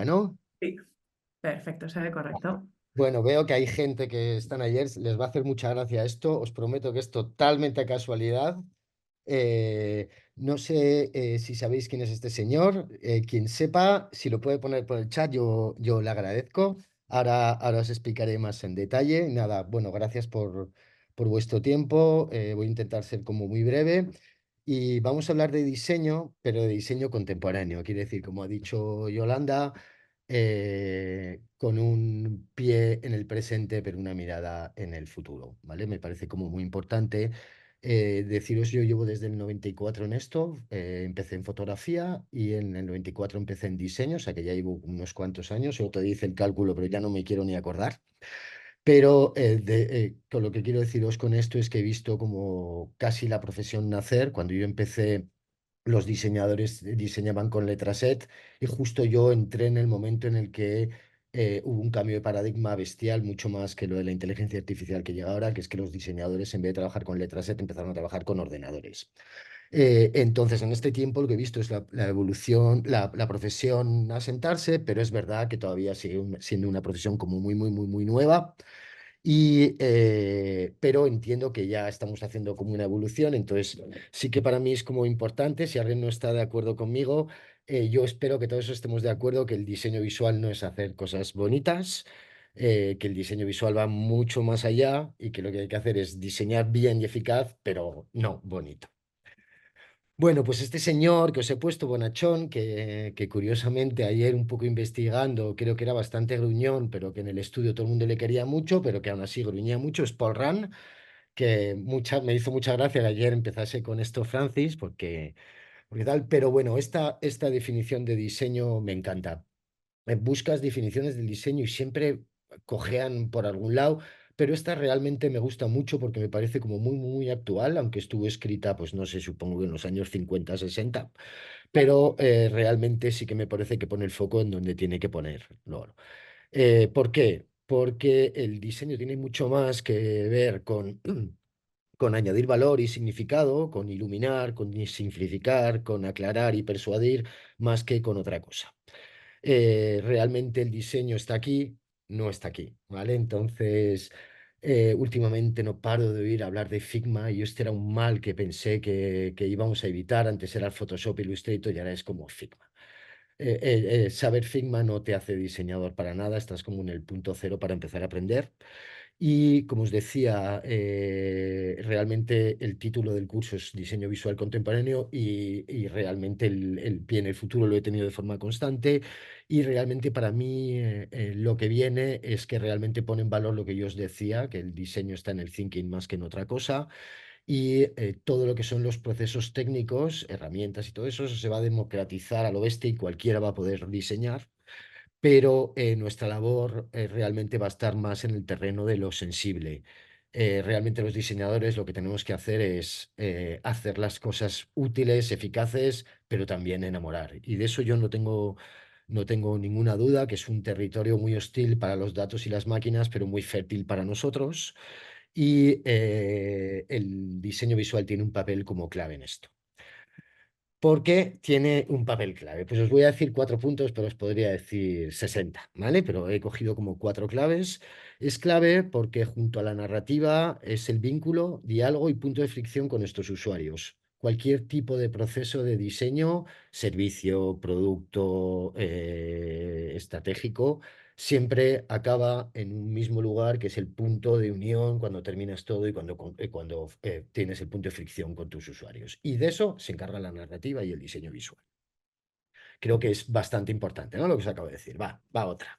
ya, ¿no? Sí, perfecto, se ve correcto. Bueno, veo que hay gente que están ayer, les va a hacer mucha gracia esto. Os prometo que es totalmente casualidad. No sé si sabéis quién es este señor. Quien sepa, si lo puede poner por el chat, yo le agradezco. Ahora os explicaré más en detalle. Nada, bueno, gracias por vuestro tiempo. Voy a intentar ser como muy breve. Y vamos a hablar de diseño, pero de diseño contemporáneo. Quiere decir, como ha dicho Yolanda, con un pie en el presente, pero una mirada en el futuro, ¿vale? Me parece como muy importante. Deciros, yo llevo desde el 94 en esto, empecé en fotografía y en el 94 empecé en diseño, o sea que ya llevo unos cuantos años, yo te dice el cálculo, pero ya no me quiero ni acordar. Pero con lo que quiero deciros con esto es que he visto como casi la profesión nacer. Cuando yo empecé, los diseñadores diseñaban con letra set y justo yo entré en el momento en el que hubo un cambio de paradigma bestial, mucho más que lo de la inteligencia artificial que llega ahora, que es que los diseñadores en vez de trabajar con letra set empezaron a trabajar con ordenadores. Entonces, en este tiempo lo que he visto es la evolución, la profesión asentarse, pero es verdad que todavía sigue siendo una profesión como muy, muy, muy, muy nueva. Pero entiendo que ya estamos haciendo como una evolución, entonces sí que para mí es como importante, si alguien no está de acuerdo conmigo, yo espero que todos estemos de acuerdo que el diseño visual no es hacer cosas bonitas, que el diseño visual va mucho más allá y que lo que hay que hacer es diseñar bien y eficaz, pero no bonito. Bueno, pues este señor que os he puesto, Bonachón, que curiosamente ayer un poco investigando, creo que era bastante gruñón, pero que en el estudio todo el mundo le quería mucho, pero que aún así gruñía mucho, es Paul Rand, que me hizo mucha gracia que ayer empezase con esto Francis, porque tal, pero bueno, esta definición de diseño me encanta. Buscas definiciones del diseño y siempre cojean por algún lado, pero esta realmente me gusta mucho porque me parece como muy, muy actual, aunque estuvo escrita, pues no sé, supongo que en los años 50 60, pero realmente sí que me parece que pone el foco en donde tiene que ponerlo. ¿Por qué? Porque el diseño tiene mucho más que ver con, con añadir valor y significado, con iluminar, con simplificar, con aclarar y persuadir, más que con otra cosa. Realmente el diseño está aquí, no está aquí, ¿vale? Entonces, últimamente no paro de oír hablar de Figma y este era un mal que pensé que íbamos a evitar. Antes era el Photoshop, Illustrator y ahora es como Figma. Saber Figma no te hace diseñador para nada, estás como en el punto cero para empezar a aprender. Y como os decía, realmente el título del curso es Diseño Visual Contemporáneo y realmente el pie en el futuro lo he tenido de forma constante y realmente para mí lo que viene es que realmente pone en valor lo que yo os decía, que el diseño está en el thinking más que en otra cosa y todo lo que son los procesos técnicos, herramientas y todo eso se va a democratizar a lo bestia y cualquiera va a poder diseñar, pero nuestra labor realmente va a estar más en el terreno de lo sensible. Realmente los diseñadores lo que tenemos que hacer es hacer las cosas útiles, eficaces, pero también enamorar. Y de eso yo no tengo ninguna duda, que es un territorio muy hostil para los datos y las máquinas, pero muy fértil para nosotros. Y el diseño visual tiene un papel como clave en esto. ¿Por qué tiene un papel clave? Pues os voy a decir 4 puntos, pero os podría decir 60, ¿vale? Pero he cogido como 4 claves. Es clave porque junto a la narrativa es el vínculo, diálogo y punto de fricción con nuestros usuarios. Cualquier tipo de proceso de diseño, servicio, producto, estratégico, siempre acaba en un mismo lugar que es el punto de unión cuando terminas todo y cuando tienes el punto de fricción con tus usuarios. Y de eso se encarga la narrativa y el diseño visual. Creo que es bastante importante, ¿no? Lo que os acabo de decir. Va otra.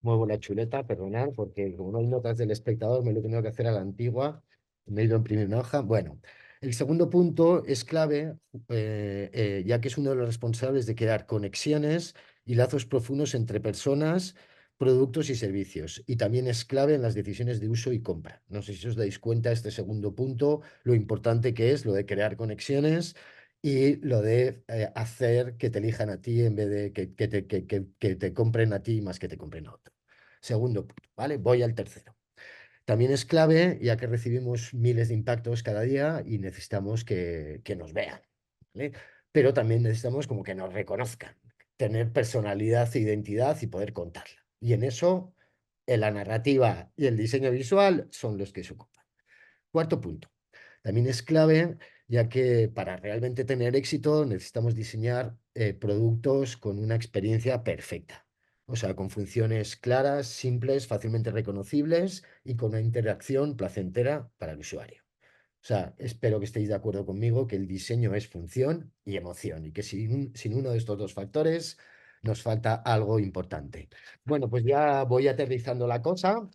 Muevo la chuleta, perdonad, porque como no hay notas del espectador, me lo he tenido que hacer a la antigua. Me he ido a imprimir una hoja. Bueno, el segundo punto es clave, ya que es uno de los responsables de crear conexiones y lazos profundos entre personas, productos y servicios. Y también es clave en las decisiones de uso y compra. No sé si os dais cuenta, este segundo punto, lo importante que es lo de crear conexiones y lo de hacer que te elijan a ti en vez de que te compren a ti más que te compren a otro. Segundo punto, ¿vale? Voy al tercero. También es clave, ya que recibimos miles de impactos cada día y necesitamos que nos vean, ¿vale? Pero también necesitamos como que nos reconozcan. tener personalidad e identidad y poder contarla. Y en eso, la narrativa y el diseño visual son los que se ocupan. Cuarto punto. También es clave, ya que para realmente tener éxito necesitamos diseñar productos con una experiencia perfecta. O sea, con funciones claras, simples, fácilmente reconocibles y con una interacción placentera para el usuario. O sea, espero que estéis de acuerdo conmigo que el diseño es función y emoción y que sin uno de estos dos factores nos falta algo importante. Bueno, pues ya voy aterrizando la cosa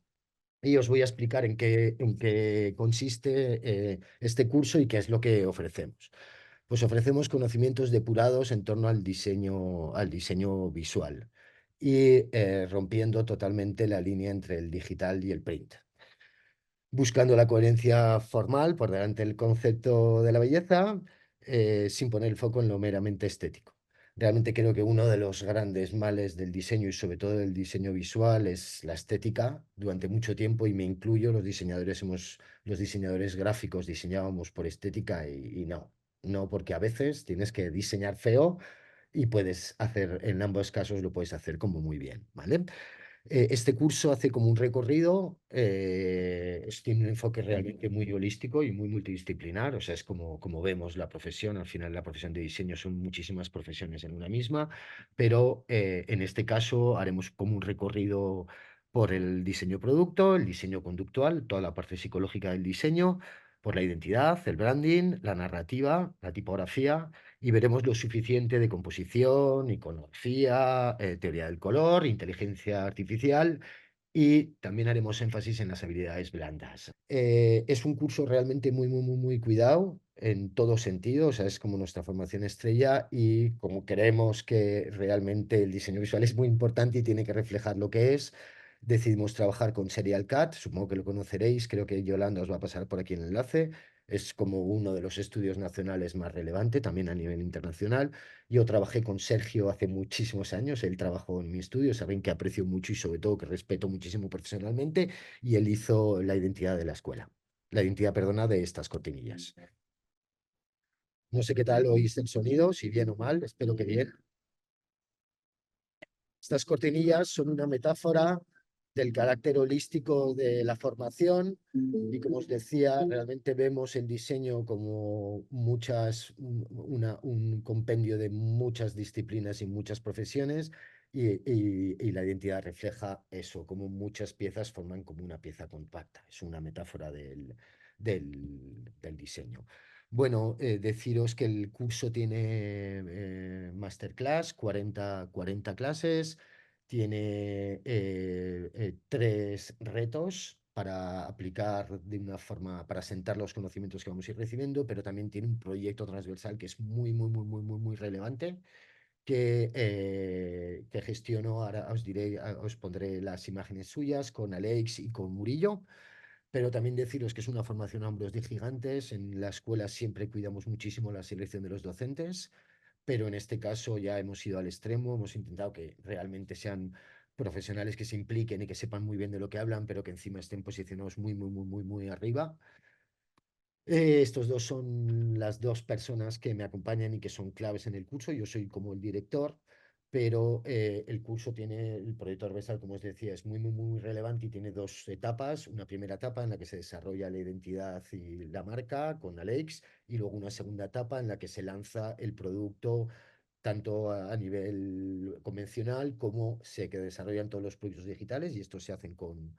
y os voy a explicar en qué consiste este curso y qué es lo que ofrecemos. Pues ofrecemos conocimientos depurados en torno al diseño visual y rompiendo totalmente la línea entre el digital y el print, buscando la coherencia formal por delante del concepto de la belleza, sin poner el foco en lo meramente estético. Realmente creo que uno de los grandes males del diseño y sobre todo del diseño visual es la estética. Durante mucho tiempo, y me incluyo, los diseñadores gráficos diseñábamos por estética y no, no, porque a veces tienes que diseñar feo y puedes hacer, en ambos casos lo puedes hacer como muy bien, ¿vale? Este curso hace como un recorrido, tiene un enfoque realmente muy holístico y muy multidisciplinar, o sea, es como vemos la profesión, al final la profesión de diseño son muchísimas profesiones en una misma, pero en este caso haremos como un recorrido por el diseño producto, el diseño conductual, toda la parte psicológica del diseño, por la identidad, el branding, la narrativa, la tipografía y veremos lo suficiente de composición, iconografía, teoría del color, inteligencia artificial y también haremos énfasis en las habilidades blandas. Es un curso realmente muy, muy, muy, muy cuidado en todo sentido, o sea, es como nuestra formación estrella y como creemos que realmente el diseño visual es muy importante y tiene que reflejar lo que es. Decidimos trabajar con Serial Cat, supongo que lo conoceréis, creo que Yolanda os va a pasar por aquí el enlace. Es como uno de los estudios nacionales más relevantes, también a nivel internacional. Yo trabajé con Sergio hace muchísimos años, él trabajó en mi estudio, saben que aprecio mucho y sobre todo que respeto muchísimo profesionalmente, y él hizo la identidad de la escuela, la identidad, perdona, de estas cortinillas. No sé qué tal oís el sonido, si bien o mal, espero que bien. Estas cortinillas son una metáfora del carácter holístico de la formación y como os decía, realmente vemos el diseño como un compendio de muchas disciplinas y muchas profesiones y la identidad refleja eso, como muchas piezas forman como una pieza compacta. Es una metáfora del diseño. Bueno, deciros que el curso tiene masterclass, 40 clases, tiene tres retos para aplicar de una forma, para sentar los conocimientos que vamos a ir recibiendo, pero también tiene un proyecto transversal que es muy, muy, muy, muy, muy, muy relevante, que gestiono, ahora os diré, os pondré las imágenes suyas con Alex y con Murillo. Pero también deciros que es una formación a hombros de gigantes. En la escuela siempre cuidamos muchísimo la selección de los docentes, pero en este caso ya hemos ido al extremo, hemos intentado que realmente sean profesionales que se impliquen y que sepan muy bien de lo que hablan, pero que encima estén posicionados muy, muy, muy, muy, muy arriba. Estos dos son las dos personas que me acompañan y que son claves en el curso. Yo soy como el director, pero el curso tiene, el proyecto transversal, como os decía, es muy, muy, muy relevante y tiene dos etapas. Una primera etapa en la que se desarrolla la identidad y la marca con Alex y luego una segunda etapa en la que se lanza el producto tanto a nivel convencional como se que desarrollan todos los proyectos digitales y estos se hacen con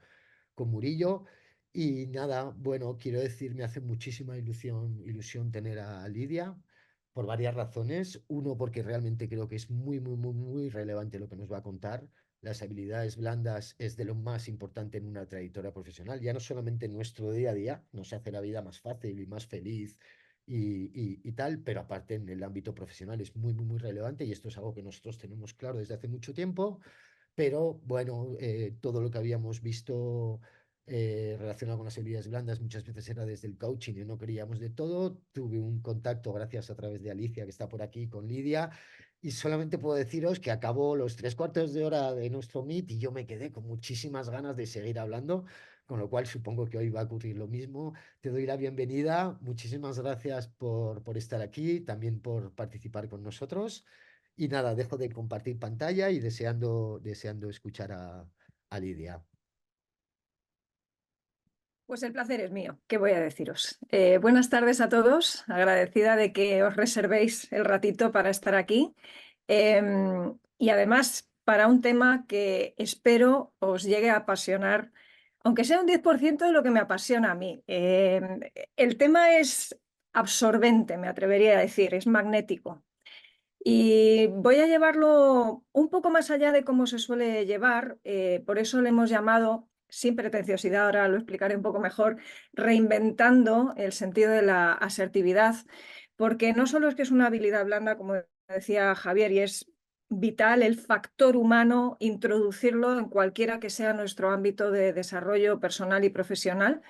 Murillo. Y nada, bueno, quiero decir, me hace muchísima ilusión tener a Lidia por varias razones. Uno, porque realmente creo que es muy, muy, muy, muy relevante lo que nos va a contar. Las habilidades blandas es de lo más importante en una trayectoria profesional, ya no solamente en nuestro día a día, nos hace la vida más fácil y más feliz y tal, pero aparte en el ámbito profesional es muy, muy, muy relevante y esto es algo que nosotros tenemos claro desde hace mucho tiempo. Pero bueno, todo lo que habíamos visto relacionado con las habilidades blandas muchas veces era desde el coaching y no creíamos de todo. Tuve un contacto gracias a través de Alicia, que está por aquí, con Lidia, y solamente puedo deciros que acabó los 3 cuartos de hora de nuestro meet y yo me quedé con muchísimas ganas de seguir hablando, con lo cual supongo que hoy va a ocurrir lo mismo. Te doy la bienvenida. Muchísimas gracias por estar aquí, también por participar con nosotros. Y nada, dejo de compartir pantalla y deseando escuchar a Lidia. Pues el placer es mío, ¿qué voy a deciros? Buenas tardes a todos, agradecida de que os reservéis el ratito para estar aquí. Y además para un tema que espero os llegue a apasionar, aunque sea un 10% de lo que me apasiona a mí. El tema es absorbente, me atrevería a decir, es magnético. Y voy a llevarlo un poco más allá de cómo se suele llevar, por eso le hemos llamado, sin pretenciosidad, ahora lo explicaré un poco mejor, reinventando el sentido de la asertividad, porque no solo es que es una habilidad blanda, como decía Javier, y es vital el factor humano, introducirlo en cualquiera que sea nuestro ámbito de desarrollo personal y profesional.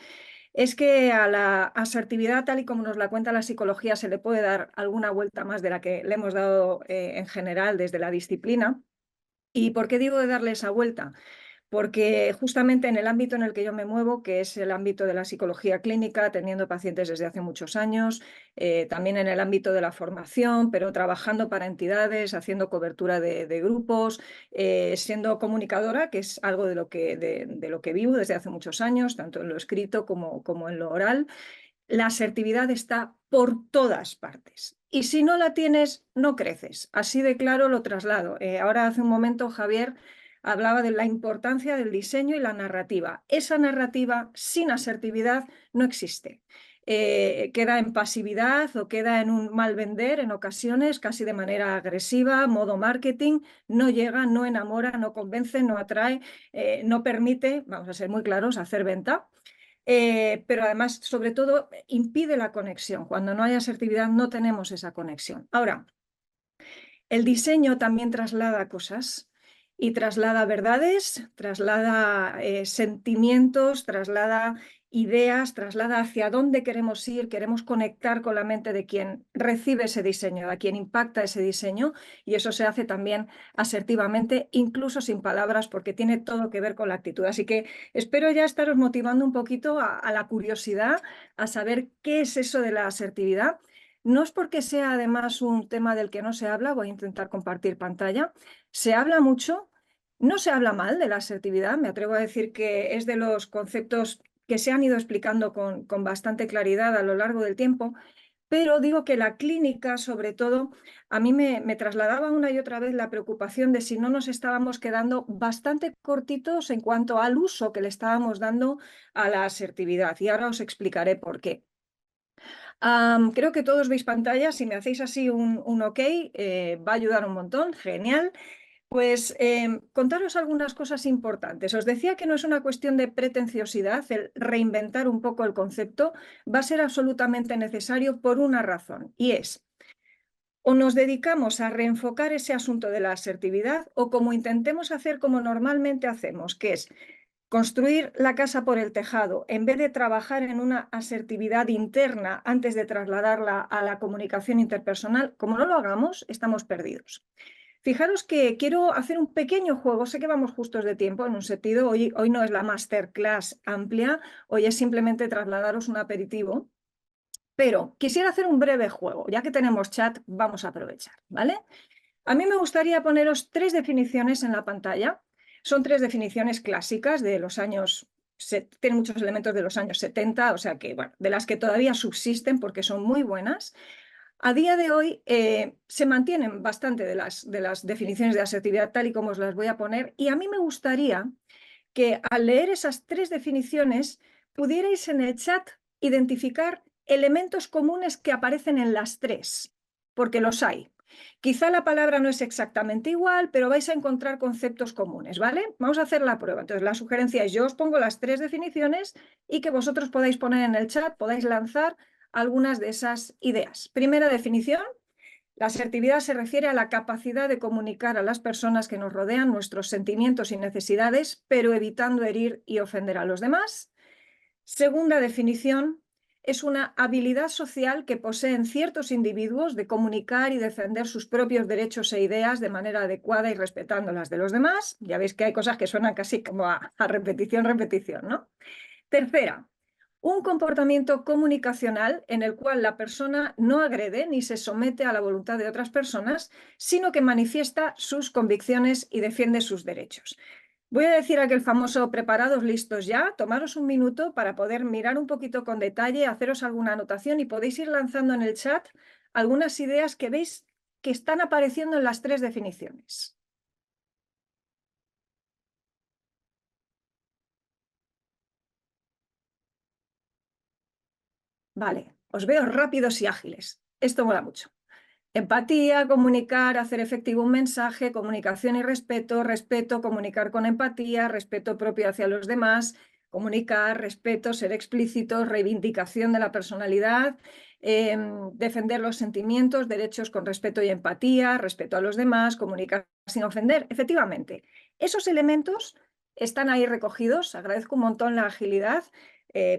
Es que a la asertividad, tal y como nos la cuenta la psicología, se le puede dar alguna vuelta más de la que le hemos dado en general desde la disciplina. ¿Y por qué digo de darle esa vuelta? Porque justamente en el ámbito en el que yo me muevo, que es el ámbito de la psicología clínica, atendiendo pacientes desde hace muchos años, también en el ámbito de la formación, pero trabajando para entidades, haciendo cobertura de grupos, siendo comunicadora, que es algo de lo que vivo desde hace muchos años, tanto en lo escrito como en lo oral. La asertividad está por todas partes. Y si no la tienes, no creces. Así de claro lo traslado. Ahora hace un momento Javier hablaba de la importancia del diseño y la narrativa. Esa narrativa sin asertividad no existe. Queda en pasividad o queda en un mal vender en ocasiones, casi de manera agresiva, modo marketing, no llega, no enamora, no convence, no atrae, no permite, vamos a ser muy claros, hacer venta. Pero además, sobre todo, impide la conexión. Cuando no hay asertividad no tenemos esa conexión. Ahora, el diseño también traslada cosas y traslada verdades, traslada sentimientos, traslada ideas, traslada hacia dónde queremos ir, queremos conectar con la mente de quien recibe ese diseño, a quien impacta ese diseño, y eso se hace también asertivamente, incluso sin palabras, porque tiene todo que ver con la actitud. Así que espero ya estaros motivando un poquito a la curiosidad, a saber qué es eso de la asertividad. No es porque sea además un tema del que no se habla, voy a intentar compartir pantalla. Se habla mucho, no se habla mal de la asertividad, me atrevo a decir que es de los conceptos que se han ido explicando con bastante claridad a lo largo del tiempo, pero digo que la clínica, sobre todo, a mí me trasladaba una y otra vez la preocupación de si no nos estábamos quedando bastante cortitos en cuanto al uso que le estábamos dando a la asertividad. Y ahora os explicaré por qué. Creo que todos veis pantalla, si me hacéis así un ok, va a ayudar un montón, genial. Pues contaros algunas cosas importantes. Os decía que no es una cuestión de pretenciosidad, el reinventar un poco el concepto va a ser absolutamente necesario por una razón, y es, o nos dedicamos a reenfocar ese asunto de la asertividad o como intentemos hacer como normalmente hacemos, que es construir la casa por el tejado, en vez de trabajar en una asertividad interna antes de trasladarla a la comunicación interpersonal, como no lo hagamos, estamos perdidos. Fijaros que quiero hacer un pequeño juego, sé que vamos justos de tiempo en un sentido, hoy no es la masterclass amplia, hoy es simplemente trasladaros un aperitivo, pero quisiera hacer un breve juego, ya que tenemos chat, vamos a aprovechar, ¿vale? A mí me gustaría poneros 3 definiciones en la pantalla. Son 3 definiciones clásicas de los años, tienen muchos elementos de los años 70, o sea que, bueno, de las que todavía subsisten porque son muy buenas. A día de hoy se mantienen bastante de las definiciones de asertividad tal y como os las voy a poner, y a mí me gustaría que al leer esas 3 definiciones pudierais en el chat identificar elementos comunes que aparecen en las 3, porque los hay. Quizá la palabra no es exactamente igual, pero vais a encontrar conceptos comunes, ¿vale? Vamos a hacer la prueba. Entonces, la sugerencia es yo os pongo las 3 definiciones y que vosotros podáis poner en el chat, podáis lanzar algunas de esas ideas. Primera definición: la asertividad se refiere a la capacidad de comunicar a las personas que nos rodean nuestros sentimientos y necesidades, pero evitando herir y ofender a los demás. Segunda definición: es una habilidad social que poseen ciertos individuos de comunicar y defender sus propios derechos e ideas de manera adecuada y respetando las de los demás. Ya veis que hay cosas que suenan casi como a repetición, ¿no? Tercera: un comportamiento comunicacional en el cual la persona no agrede ni se somete a la voluntad de otras personas, sino que manifiesta sus convicciones y defiende sus derechos. Voy a decir aquel famoso preparados, listos ya. Tomaros un minuto para poder mirar un poquito con detalle, haceros alguna anotación y podéis ir lanzando en el chat algunas ideas que veis que están apareciendo en las 3 definiciones. Vale, os veo rápidos y ágiles. Esto mola mucho. Empatía, comunicar, hacer efectivo un mensaje, comunicación y respeto, respeto, comunicar con empatía, respeto propio hacia los demás, comunicar, respeto, ser explícito, reivindicación de la personalidad, defender los sentimientos, derechos con respeto y empatía, respeto a los demás, comunicar sin ofender. Efectivamente, esos elementos están ahí recogidos. Agradezco un montón la agilidad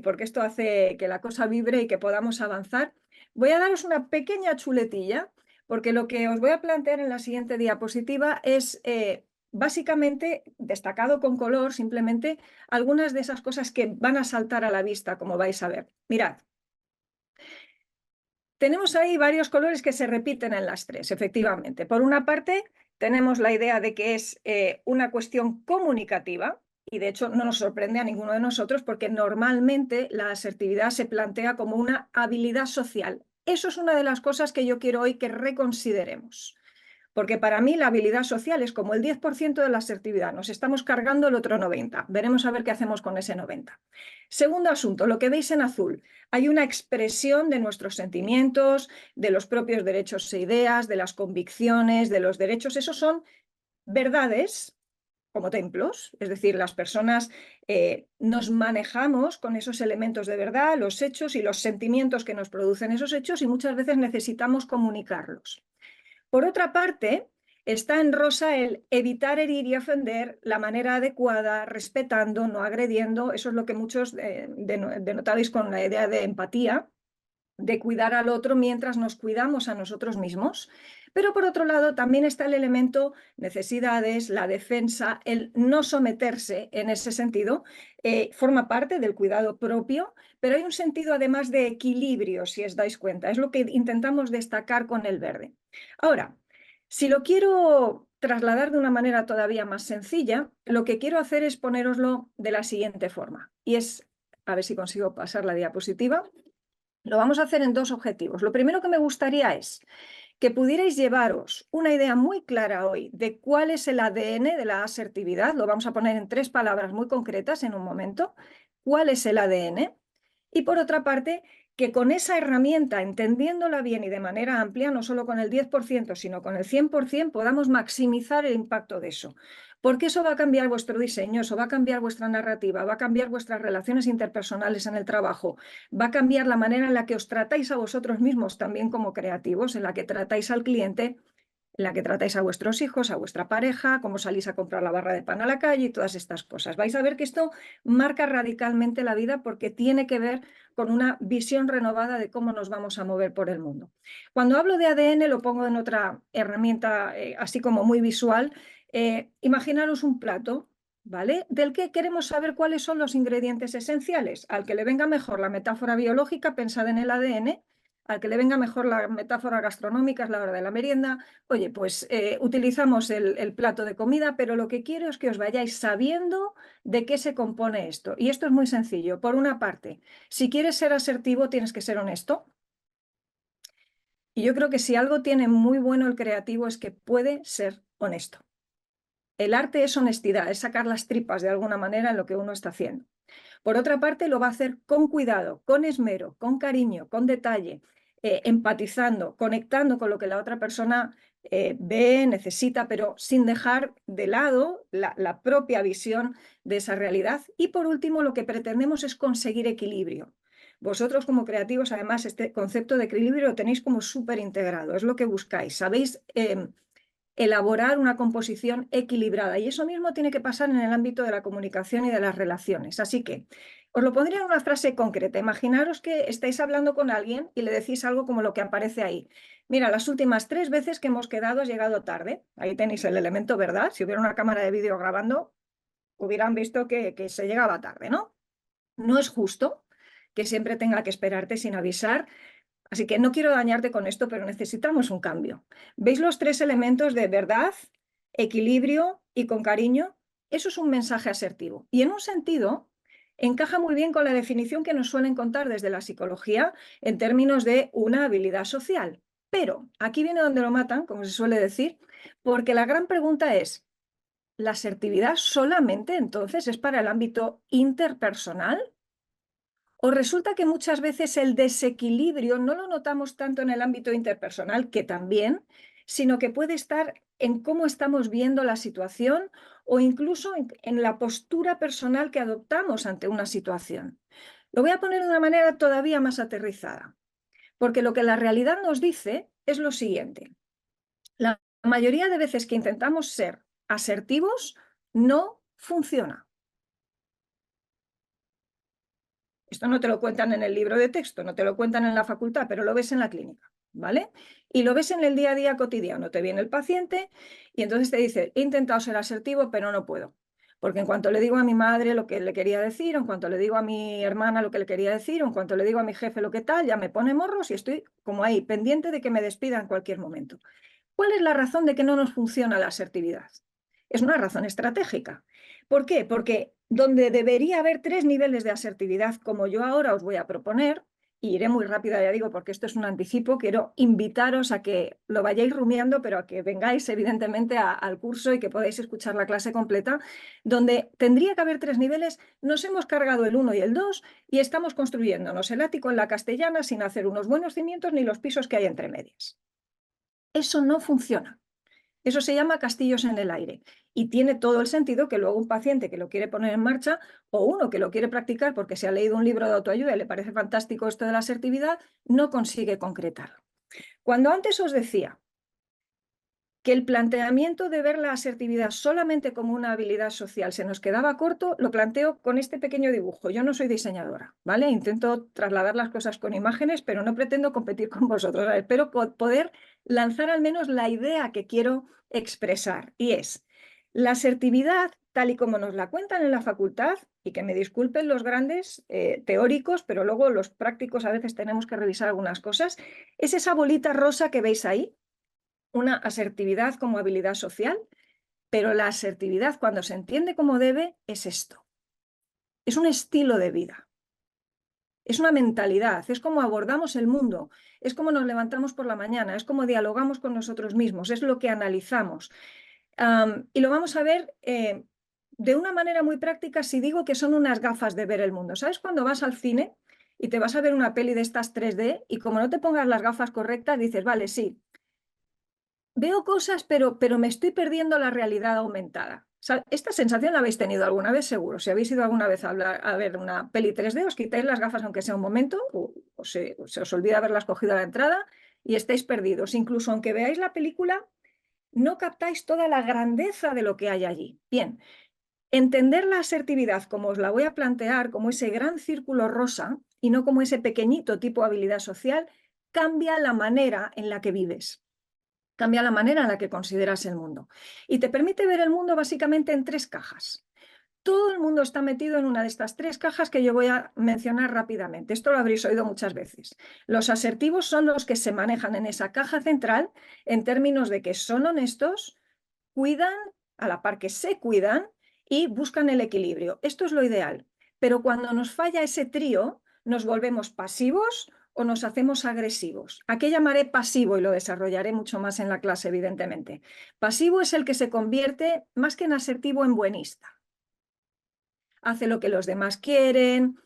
porque esto hace que la cosa vibre y que podamos avanzar. Voy a daros una pequeña chuletilla porque lo que os voy a plantear en la siguiente diapositiva es básicamente, destacado con color, simplemente algunas de esas cosas que van a saltar a la vista, como vais a ver. Mirad, tenemos ahí varios colores que se repiten en las 3, efectivamente. Por una parte, tenemos la idea de que es una cuestión comunicativa, y de hecho no nos sorprende a ninguno de nosotros porque normalmente la asertividad se plantea como una habilidad social. Eso es una de las cosas que yo quiero hoy que reconsideremos. Porque para mí la habilidad social es como el 10% de la asertividad. Nos estamos cargando el otro 90%. Veremos a ver qué hacemos con ese 90%. Segundo asunto, lo que veis en azul. Hay una expresión de nuestros sentimientos, de los propios derechos e ideas, de las convicciones, de los derechos. Esos son verdades como templos, es decir, las personas nos manejamos con esos elementos de verdad, los hechos y los sentimientos que nos producen esos hechos y muchas veces necesitamos comunicarlos. Por otra parte, está en rosa el evitar herir y ofender, la manera adecuada, respetando, no agrediendo. Eso es lo que muchos denotabais con la idea de empatía, de cuidar al otro mientras nos cuidamos a nosotros mismos. Pero por otro lado, también está el elemento necesidades, la defensa, el no someterse en ese sentido. Forma parte del cuidado propio, pero hay un sentido además de equilibrio, si os dais cuenta. Es lo que intentamos destacar con el verde. Ahora, si lo quiero trasladar de una manera todavía más sencilla, lo que quiero hacer es ponéroslo de la siguiente forma. Y es, a ver si consigo pasar la diapositiva. Lo vamos a hacer en 2 objetivos. Lo primero que me gustaría es que pudierais llevaros una idea muy clara hoy de cuál es el ADN de la asertividad. Lo vamos a poner en 3 palabras muy concretas en un momento. ¿Cuál es el ADN? Y por otra parte, que con esa herramienta, entendiéndola bien y de manera amplia, no solo con el 10%, sino con el 100%, podamos maximizar el impacto de eso. Porque eso va a cambiar vuestro diseño, eso va a cambiar vuestra narrativa, va a cambiar vuestras relaciones interpersonales en el trabajo, va a cambiar la manera en la que os tratáis a vosotros mismos también como creativos, en la que tratáis al cliente, en la que tratáis a vuestros hijos, a vuestra pareja, cómo salís a comprar la barra de pan a la calle y todas estas cosas. Vais a ver que esto marca radicalmente la vida porque tiene que ver con una visión renovada de cómo nos vamos a mover por el mundo. Cuando hablo de ADN lo pongo en otra herramienta así como muy visual. Imaginaros un plato, ¿vale? Del que queremos saber cuáles son los ingredientes esenciales. Al que le venga mejor la metáfora biológica, pensad en el ADN. Al que le venga mejor la metáfora gastronómica, es la hora de la merienda. Oye, pues utilizamos el plato de comida, pero lo que quiero es que os vayáis sabiendo de qué se compone esto. Y esto es muy sencillo. Por una parte, si quieres ser asertivo, tienes que ser honesto. Y yo creo que si algo tiene muy bueno el creativo es que puede ser honesto. El arte es honestidad, es sacar las tripas de alguna manera en lo que uno está haciendo. Por otra parte, lo va a hacer con cuidado, con esmero, con cariño, con detalle, empatizando, conectando con lo que la otra persona ve, necesita, pero sin dejar de lado la propia visión de esa realidad. Y por último, lo que pretendemos es conseguir equilibrio. Vosotros como creativos, además, este concepto de equilibrio lo tenéis como súper integrado, es lo que buscáis. Sabéis elaborar una composición equilibrada. Y eso mismo tiene que pasar en el ámbito de la comunicación y de las relaciones. Así que os lo pondría en una frase concreta. Imaginaros que estáis hablando con alguien y le decís algo como lo que aparece ahí. Mira, las últimas 3 veces que hemos quedado has llegado tarde. Ahí tenéis el elemento, ¿verdad? Si hubiera una cámara de vídeo grabando, hubieran visto que se llegaba tarde, ¿no? No es justo que siempre tenga que esperarte sin avisar. Así que no quiero dañarte con esto, pero necesitamos un cambio. ¿Veis los 3 elementos de verdad, equilibrio y con cariño? Eso es un mensaje asertivo. Y en un sentido, encaja muy bien con la definición que nos suelen contar desde la psicología en términos de una habilidad social. Pero aquí viene donde lo matan, como se suele decir, porque la gran pregunta es, ¿la asertividad solamente entonces es para el ámbito interpersonal? ¿O resulta que muchas veces el desequilibrio no lo notamos tanto en el ámbito interpersonal, que también, sino que puede estar en cómo estamos viendo la situación o incluso en la postura personal que adoptamos ante una situación? Lo voy a poner de una manera todavía más aterrizada, porque lo que la realidad nos dice es lo siguiente. La mayoría de veces que intentamos ser asertivos no funciona. Esto no te lo cuentan en el libro de texto, no te lo cuentan en la facultad, pero lo ves en la clínica, ¿vale? Y lo ves en el día a día cotidiano. Te viene el paciente y entonces te dice, he intentado ser asertivo, pero no puedo. Porque en cuanto le digo a mi madre lo que le quería decir, en cuanto le digo a mi hermana lo que le quería decir, en cuanto le digo a mi jefe lo que tal, ya me pone morros y estoy como ahí, pendiente de que me despida en cualquier momento. ¿Cuál es la razón de que no nos funciona la asertividad? Es una razón estratégica. ¿Por qué? Porque donde debería haber 3 niveles de asertividad, como yo ahora os voy a proponer, y iré muy rápida, ya digo, porque esto es un anticipo, quiero invitaros a que lo vayáis rumiando, pero a que vengáis evidentemente al curso y que podáis escuchar la clase completa, donde tendría que haber 3 niveles, nos hemos cargado el 1 y el 2 y estamos construyéndonos el ático en la Castellana sin hacer unos buenos cimientos ni los pisos que hay entre medias. Eso no funciona. Eso se llama castillos en el aire y tiene todo el sentido que luego un paciente que lo quiere poner en marcha o uno que lo quiere practicar porque se ha leído un libro de autoayuda y le parece fantástico esto de la asertividad, no consigue concretarlo. Cuando antes os decía que el planteamiento de ver la asertividad solamente como una habilidad social se nos quedaba corto, lo planteo con este pequeño dibujo. Yo no soy diseñadora, ¿vale? Intento trasladar las cosas con imágenes, pero no pretendo competir con vosotros. Espero poder lanzar al menos la idea que quiero expresar, y es la asertividad, tal y como nos la cuentan en la facultad, y que me disculpen los grandes teóricos, pero luego los prácticos a veces tenemos que revisar algunas cosas, es esa bolita rosa que veis ahí, una asertividad como habilidad social, pero la asertividad, cuando se entiende como debe, es esto. Es un estilo de vida. Es una mentalidad, es como abordamos el mundo, es como nos levantamos por la mañana, es como dialogamos con nosotros mismos, es lo que analizamos. Y lo vamos a ver de una manera muy práctica si digo que son unas gafas de ver el mundo. ¿Sabes cuando vas al cine y te vas a ver una peli de estas 3D y como no te pongas las gafas correctas dices, vale, sí, veo cosas, pero me estoy perdiendo la realidad aumentada? Esta sensación la habéis tenido alguna vez, seguro. Si habéis ido alguna vez a ver una peli 3D, os quitáis las gafas aunque sea un momento, o se os olvida haberlas cogido a la entrada y estáis perdidos. Incluso aunque veáis la película, no captáis toda la grandeza de lo que hay allí. Bien, entender la asertividad como os la voy a plantear, como ese gran círculo rosa y no como ese pequeñito tipo de habilidad social, cambia la manera en la que vives. Cambia la manera en la que consideras el mundo. Y te permite ver el mundo básicamente en 3 cajas. Todo el mundo está metido en una de estas 3 cajas que yo voy a mencionar rápidamente. Esto lo habréis oído muchas veces. Los asertivos son los que se manejan en esa caja central en términos de que son honestos, cuidan, a la par que se cuidan y buscan el equilibrio. Esto es lo ideal. Pero cuando nos falla ese trío, nos volvemos pasivos o nos hacemos agresivos. ¿A qué llamaré pasivo? Y lo desarrollaré mucho más en la clase, evidentemente. Pasivo es el que se convierte, más que en asertivo, en buenista. Hace lo que los demás quieren,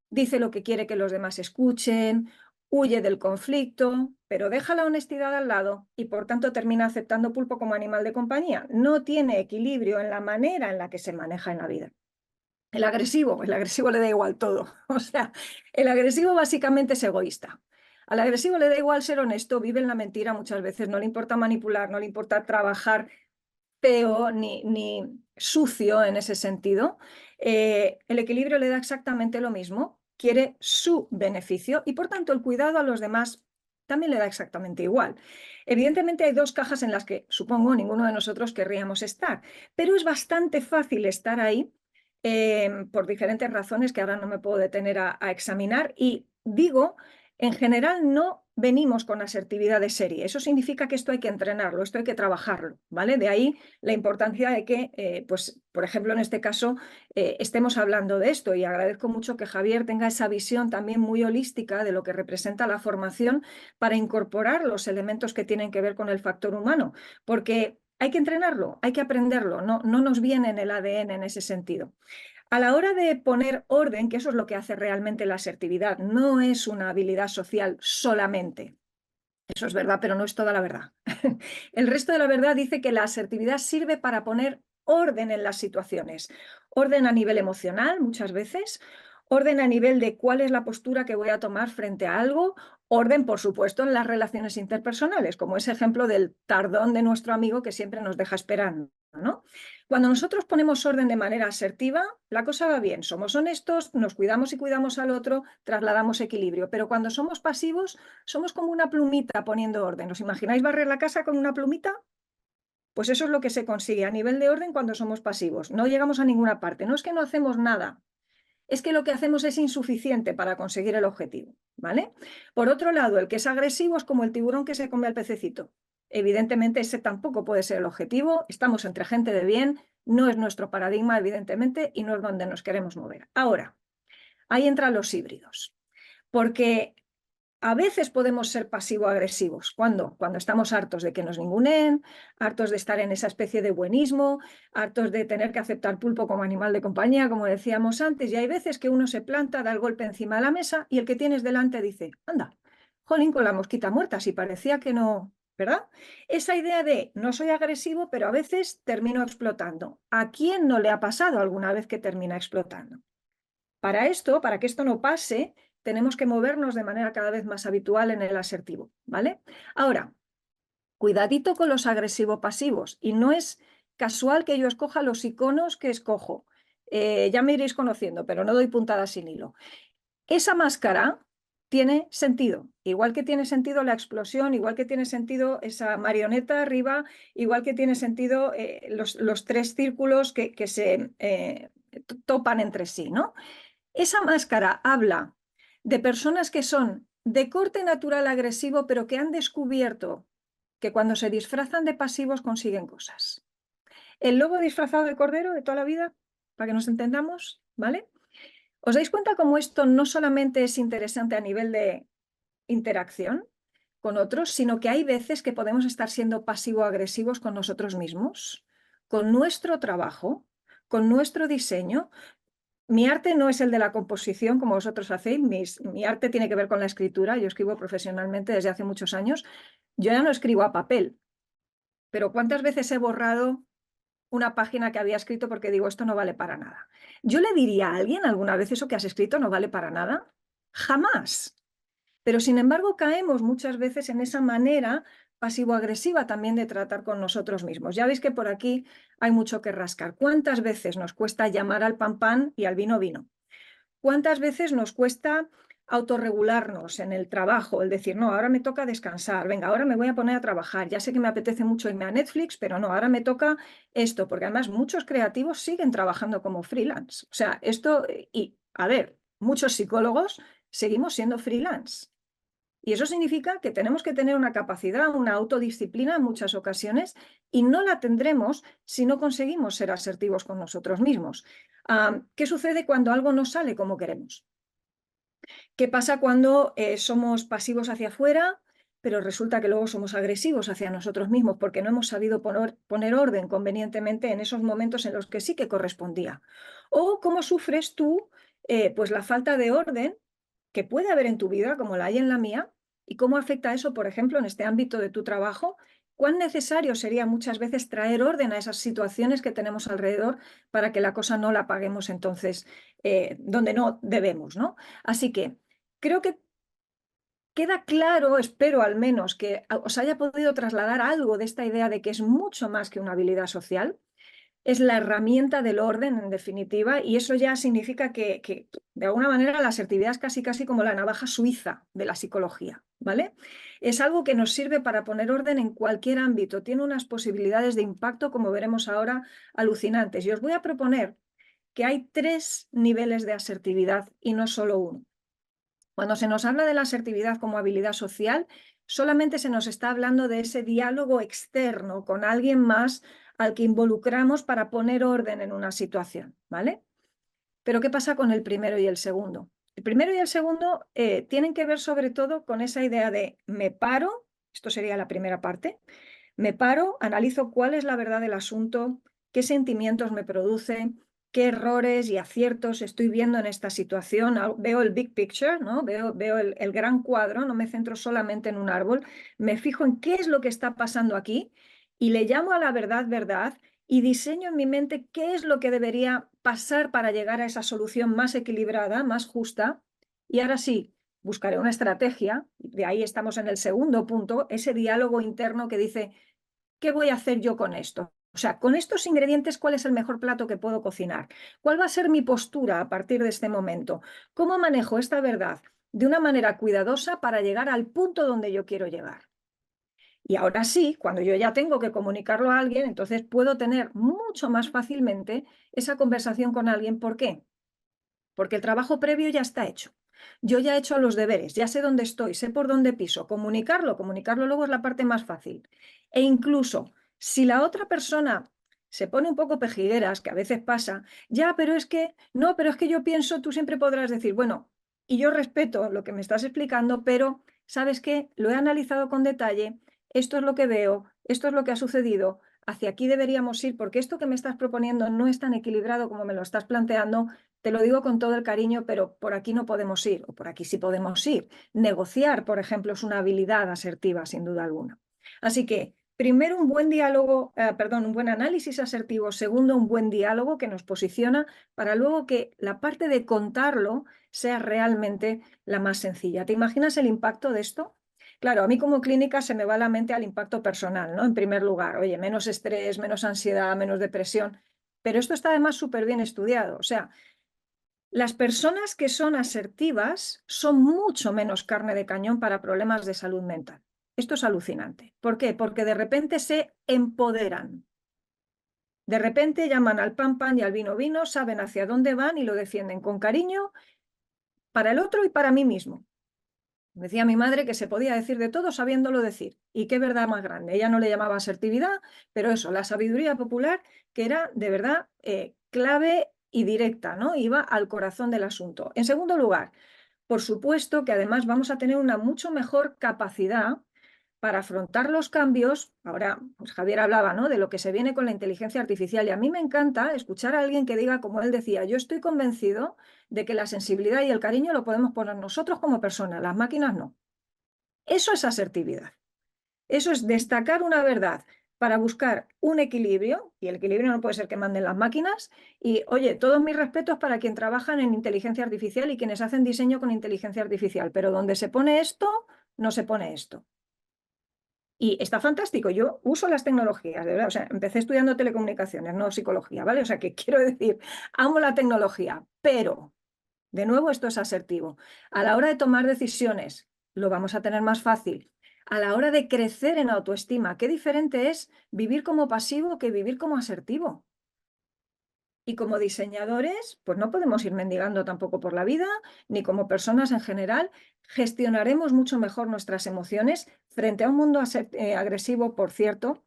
dice lo que quiere que los demás escuchen, huye del conflicto, pero deja la honestidad al lado y por tanto termina aceptando pulpo como animal de compañía. No tiene equilibrio en la manera en la que se maneja en la vida. El agresivo le da igual todo. O sea, el agresivo básicamente es egoísta. Al agresivo le da igual ser honesto, vive en la mentira muchas veces, no le importa manipular, no le importa trabajar feo ni sucio en ese sentido. El equilibrio le da exactamente lo mismo, quiere su beneficio y por tanto el cuidado a los demás también le da exactamente igual. Evidentemente hay 2 cajas en las que supongo ninguno de nosotros querríamos estar, pero es bastante fácil estar ahí por diferentes razones que ahora no me puedo detener a examinar. Y digo, en general no venimos con asertividad de serie. Eso significa que esto hay que entrenarlo, esto hay que trabajarlo, ¿vale? De ahí la importancia de que, pues, por ejemplo, en este caso, estemos hablando de esto, y agradezco mucho que Javier tenga esa visión también muy holística de lo que representa la formación para incorporar los elementos que tienen que ver con el factor humano, porque hay que entrenarlo, hay que aprenderlo, no nos viene en el ADN en ese sentido. A la hora de poner orden, que eso es lo que hace realmente la asertividad, no es una habilidad social solamente. Eso es verdad, pero no es toda la verdad. El resto de la verdad dice que la asertividad sirve para poner orden en las situaciones. Orden a nivel emocional, muchas veces. Orden a nivel de cuál es la postura que voy a tomar frente a algo. Orden, por supuesto, en las relaciones interpersonales, como ese ejemplo del tardón de nuestro amigo que siempre nos deja esperando, ¿no? Cuando nosotros ponemos orden de manera asertiva, la cosa va bien. Somos honestos, nos cuidamos y cuidamos al otro, trasladamos equilibrio. Pero cuando somos pasivos, somos como una plumita poniendo orden. ¿Os imagináis barrer la casa con una plumita? Pues eso es lo que se consigue a nivel de orden cuando somos pasivos. No llegamos a ninguna parte. No es que no hacemos nada, es que lo que hacemos es insuficiente para conseguir el objetivo, ¿vale? Por otro lado, el que es agresivo es como el tiburón que se come al pececito. Evidentemente, ese tampoco puede ser el objetivo. Estamos entre gente de bien, no es nuestro paradigma, evidentemente, y no es donde nos queremos mover. Ahora, ahí entran los híbridos, porque a veces podemos ser pasivo-agresivos. ¿Cuándo? Cuando estamos hartos de que nos ninguneen, hartos de estar en esa especie de buenismo, hartos de tener que aceptar pulpo como animal de compañía, como decíamos antes. Y hay veces que uno se planta, da el golpe encima de la mesa y el que tienes delante dice, anda, jolín, con la mosquita muerta, si parecía que no, ¿verdad? Esa idea de no soy agresivo, pero a veces termino explotando. ¿A quién no le ha pasado alguna vez que termina explotando? Para esto, para que esto no pase, tenemos que movernos de manera cada vez más habitual en el asertivo, ¿vale? Ahora, cuidadito con los agresivo-pasivos, y no es casual que yo escoja los iconos que escojo. Ya me iréis conociendo, pero no doy puntadas sin hilo. Esa máscara tiene sentido, igual que tiene sentido la explosión, igual que tiene sentido esa marioneta arriba, igual que tiene sentido los tres círculos que se topan entre sí, ¿no? Esa máscara habla de personas que son de corte natural agresivo, pero que han descubierto que cuando se disfrazan de pasivos consiguen cosas. El lobo disfrazado de cordero de toda la vida, para que nos entendamos, ¿vale? ¿Os dais cuenta cómo esto no solamente es interesante a nivel de interacción con otros, sino que hay veces que podemos estar siendo pasivo-agresivos con nosotros mismos, con nuestro trabajo, con nuestro diseño? Mi arte no es el de la composición, como vosotros hacéis. Mi arte tiene que ver con la escritura. Yo escribo profesionalmente desde hace muchos años. Yo ya no escribo a papel, pero ¿cuántas veces he borrado una página que había escrito porque digo, esto no vale para nada? ¿Yo le diría a alguien alguna vez eso que has escrito no vale para nada? Jamás. Pero sin embargo caemos muchas veces en esa manera pasivo-agresiva también de tratar con nosotros mismos. Ya veis que por aquí hay mucho que rascar. ¿Cuántas veces nos cuesta llamar al pan pan y al vino vino? ¿Cuántas veces nos cuesta autorregularnos en el trabajo? El decir, no, ahora me toca descansar, venga, ahora me voy a poner a trabajar, ya sé que me apetece mucho irme a Netflix, pero no, ahora me toca esto, porque además muchos creativos siguen trabajando como freelance. O sea, esto, y a ver, muchos psicólogos seguimos siendo freelance. Y eso significa que tenemos que tener una capacidad, una autodisciplina en muchas ocasiones, y no la tendremos si no conseguimos ser asertivos con nosotros mismos. ¿Qué sucede cuando algo no sale como queremos? ¿Qué pasa cuando somos pasivos hacia afuera, pero resulta que luego somos agresivos hacia nosotros mismos porque no hemos sabido poner orden convenientemente en esos momentos en los que sí que correspondía? ¿O cómo sufres tú pues la falta de orden que puede haber en tu vida, como la hay en la mía, y cómo afecta eso, por ejemplo, en este ámbito de tu trabajo? ¿Cuán necesario sería muchas veces traer orden a esas situaciones que tenemos alrededor para que la cosa no la paguemos entonces donde no debemos, ¿no? Así que creo que queda claro, espero al menos, que os haya podido trasladar algo de esta idea de que es mucho más que una habilidad social. Es la herramienta del orden, en definitiva, y eso ya significa que de alguna manera la asertividad es casi como la navaja suiza de la psicología, ¿vale? Es algo que nos sirve para poner orden en cualquier ámbito, tiene unas posibilidades de impacto, como veremos ahora, alucinantes. Y os voy a proponer que hay 3 niveles de asertividad y no solo uno. Cuando se nos habla de la asertividad como habilidad social, solamente se nos está hablando de ese diálogo externo con alguien más al que involucramos para poner orden en una situación, ¿vale? Pero ¿qué pasa con el primero y el segundo? El primero y el segundo tienen que ver sobre todo con esa idea de me paro, esto sería la primera parte, me paro, analizo cuál es la verdad del asunto, qué sentimientos me produce, qué errores y aciertos estoy viendo en esta situación. Veo el big picture, ¿no? Veo el gran cuadro, no me centro solamente en un árbol, me fijo en qué es lo que está pasando aquí y le llamo a la verdad verdad y diseño en mi mente qué es lo que debería pasar para llegar a esa solución más equilibrada, más justa. Y ahora sí, buscaré una estrategia, de ahí estamos en el segundo punto, ese diálogo interno que dice, ¿qué voy a hacer yo con esto? O sea, con estos ingredientes, ¿cuál es el mejor plato que puedo cocinar? ¿Cuál va a ser mi postura a partir de este momento? ¿Cómo manejo esta verdad de una manera cuidadosa para llegar al punto donde yo quiero llegar? Y ahora sí, cuando yo ya tengo que comunicarlo a alguien, entonces puedo tener mucho más fácilmente esa conversación con alguien. ¿Por qué? Porque el trabajo previo ya está hecho. Yo ya he hecho los deberes, ya sé dónde estoy, sé por dónde piso. Comunicarlo luego es la parte más fácil. E incluso si la otra persona se pone un poco pejigueras, que a veces pasa, ya, pero es que, no, pero es que yo pienso, tú siempre podrás decir, bueno, y yo respeto lo que me estás explicando, pero ¿sabes qué? Lo he analizado con detalle, esto es lo que veo, esto es lo que ha sucedido, hacia aquí deberíamos ir, porque esto que me estás proponiendo no es tan equilibrado como me lo estás planteando. Te lo digo con todo el cariño, pero por aquí no podemos ir, o por aquí sí podemos ir. Negociar, por ejemplo, es una habilidad asertiva, sin duda alguna. Así que, primero, un buen diálogo, un buen análisis asertivo. Segundo, un buen diálogo que nos posiciona para luego que la parte de contarlo sea realmente la más sencilla. ¿Te imaginas el impacto de esto? Claro, a mí como clínica se me va la mente al impacto personal, ¿no? En primer lugar, oye, menos estrés, menos ansiedad, menos depresión. Pero esto está además súper bien estudiado. O sea, las personas que son asertivas son mucho menos carne de cañón para problemas de salud mental. Esto es alucinante. ¿Por qué? Porque de repente se empoderan. De repente llaman al pan pan y al vino vino, saben hacia dónde van y lo defienden con cariño para el otro y para mí mismo. Decía mi madre que se podía decir de todo sabiéndolo decir. Y qué verdad más grande. Ella no le llamaba asertividad, pero eso, la sabiduría popular, que era de verdad clave y directa, ¿no? Iba al corazón del asunto. En segundo lugar, por supuesto que además vamos a tener una mucho mejor capacidad para afrontar los cambios. Ahora, pues Javier hablaba, ¿no?, de lo que se viene con la inteligencia artificial y a mí me encanta escuchar a alguien que diga, como él decía, yo estoy convencido de que la sensibilidad y el cariño lo podemos poner nosotros como personas, las máquinas no. Eso es asertividad. Eso es destacar una verdad para buscar un equilibrio, y el equilibrio no puede ser que manden las máquinas, y oye, todos mis respetos para quien trabajan en inteligencia artificial y quienes hacen diseño con inteligencia artificial, pero donde se pone esto, no se pone esto. Y está fantástico, yo uso las tecnologías, de verdad, o sea, empecé estudiando telecomunicaciones, no psicología, ¿vale? O sea, que quiero decir, amo la tecnología, pero, de nuevo, esto es asertivo. A la hora de tomar decisiones, lo vamos a tener más fácil. A la hora de crecer en autoestima, qué diferente es vivir como pasivo que vivir como asertivo. Y como diseñadores, pues no podemos ir mendigando tampoco por la vida, ni como personas en general. Gestionaremos mucho mejor nuestras emociones frente a un mundo agresivo, por cierto.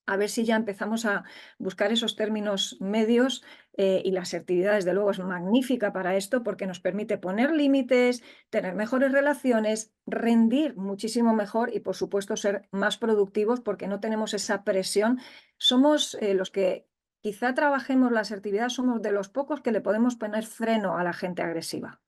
A ver si ya empezamos a buscar esos términos medios y la asertividad, desde luego, es magnífica para esto porque nos permite poner límites, tener mejores relaciones, rendir muchísimo mejor y, por supuesto, ser más productivos porque no tenemos esa presión. Somos los que quizá trabajemos la asertividad, somos de los pocos que le podemos poner freno a la gente agresiva.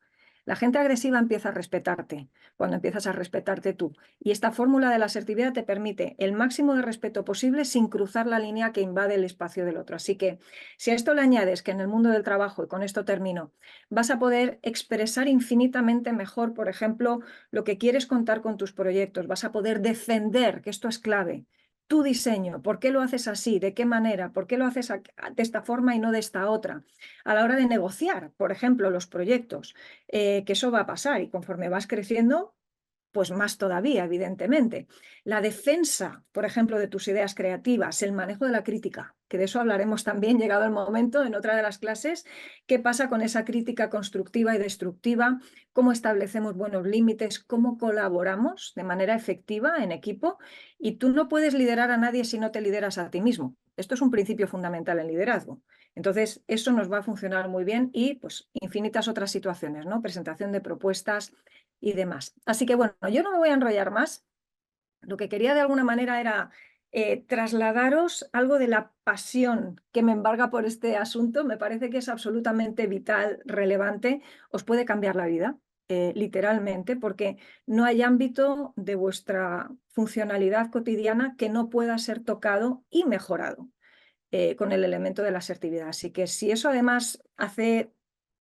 La gente agresiva empieza a respetarte cuando empiezas a respetarte tú. Y esta fórmula de la asertividad te permite el máximo de respeto posible sin cruzar la línea que invade el espacio del otro. Así que si a esto le añades que en el mundo del trabajo, y con esto termino, vas a poder expresar infinitamente mejor, por ejemplo, lo que quieres contar con tus proyectos, vas a poder defender, que esto es clave, tu diseño, por qué lo haces así, de qué manera, por qué lo haces de esta forma y no de esta otra. A la hora de negociar, por ejemplo, los proyectos, que eso va a pasar y conforme vas creciendo, pues más todavía, evidentemente. La defensa, por ejemplo, de tus ideas creativas, el manejo de la crítica, que de eso hablaremos también llegado el momento en otra de las clases, qué pasa con esa crítica constructiva y destructiva, cómo establecemos buenos límites, cómo colaboramos de manera efectiva en equipo. Y tú no puedes liderar a nadie si no te lideras a ti mismo. Esto es un principio fundamental en liderazgo. Entonces, eso nos va a funcionar muy bien y pues infinitas otras situaciones, ¿no? Presentación de propuestas y demás. Así que bueno, yo no me voy a enrollar más. Lo que quería de alguna manera era trasladaros algo de la pasión que me embarga por este asunto. Me parece que es absolutamente vital, relevante, os puede cambiar la vida, literalmente, porque no hay ámbito de vuestra funcionalidad cotidiana que no pueda ser tocado y mejorado con el elemento de la asertividad. Así que si eso además hace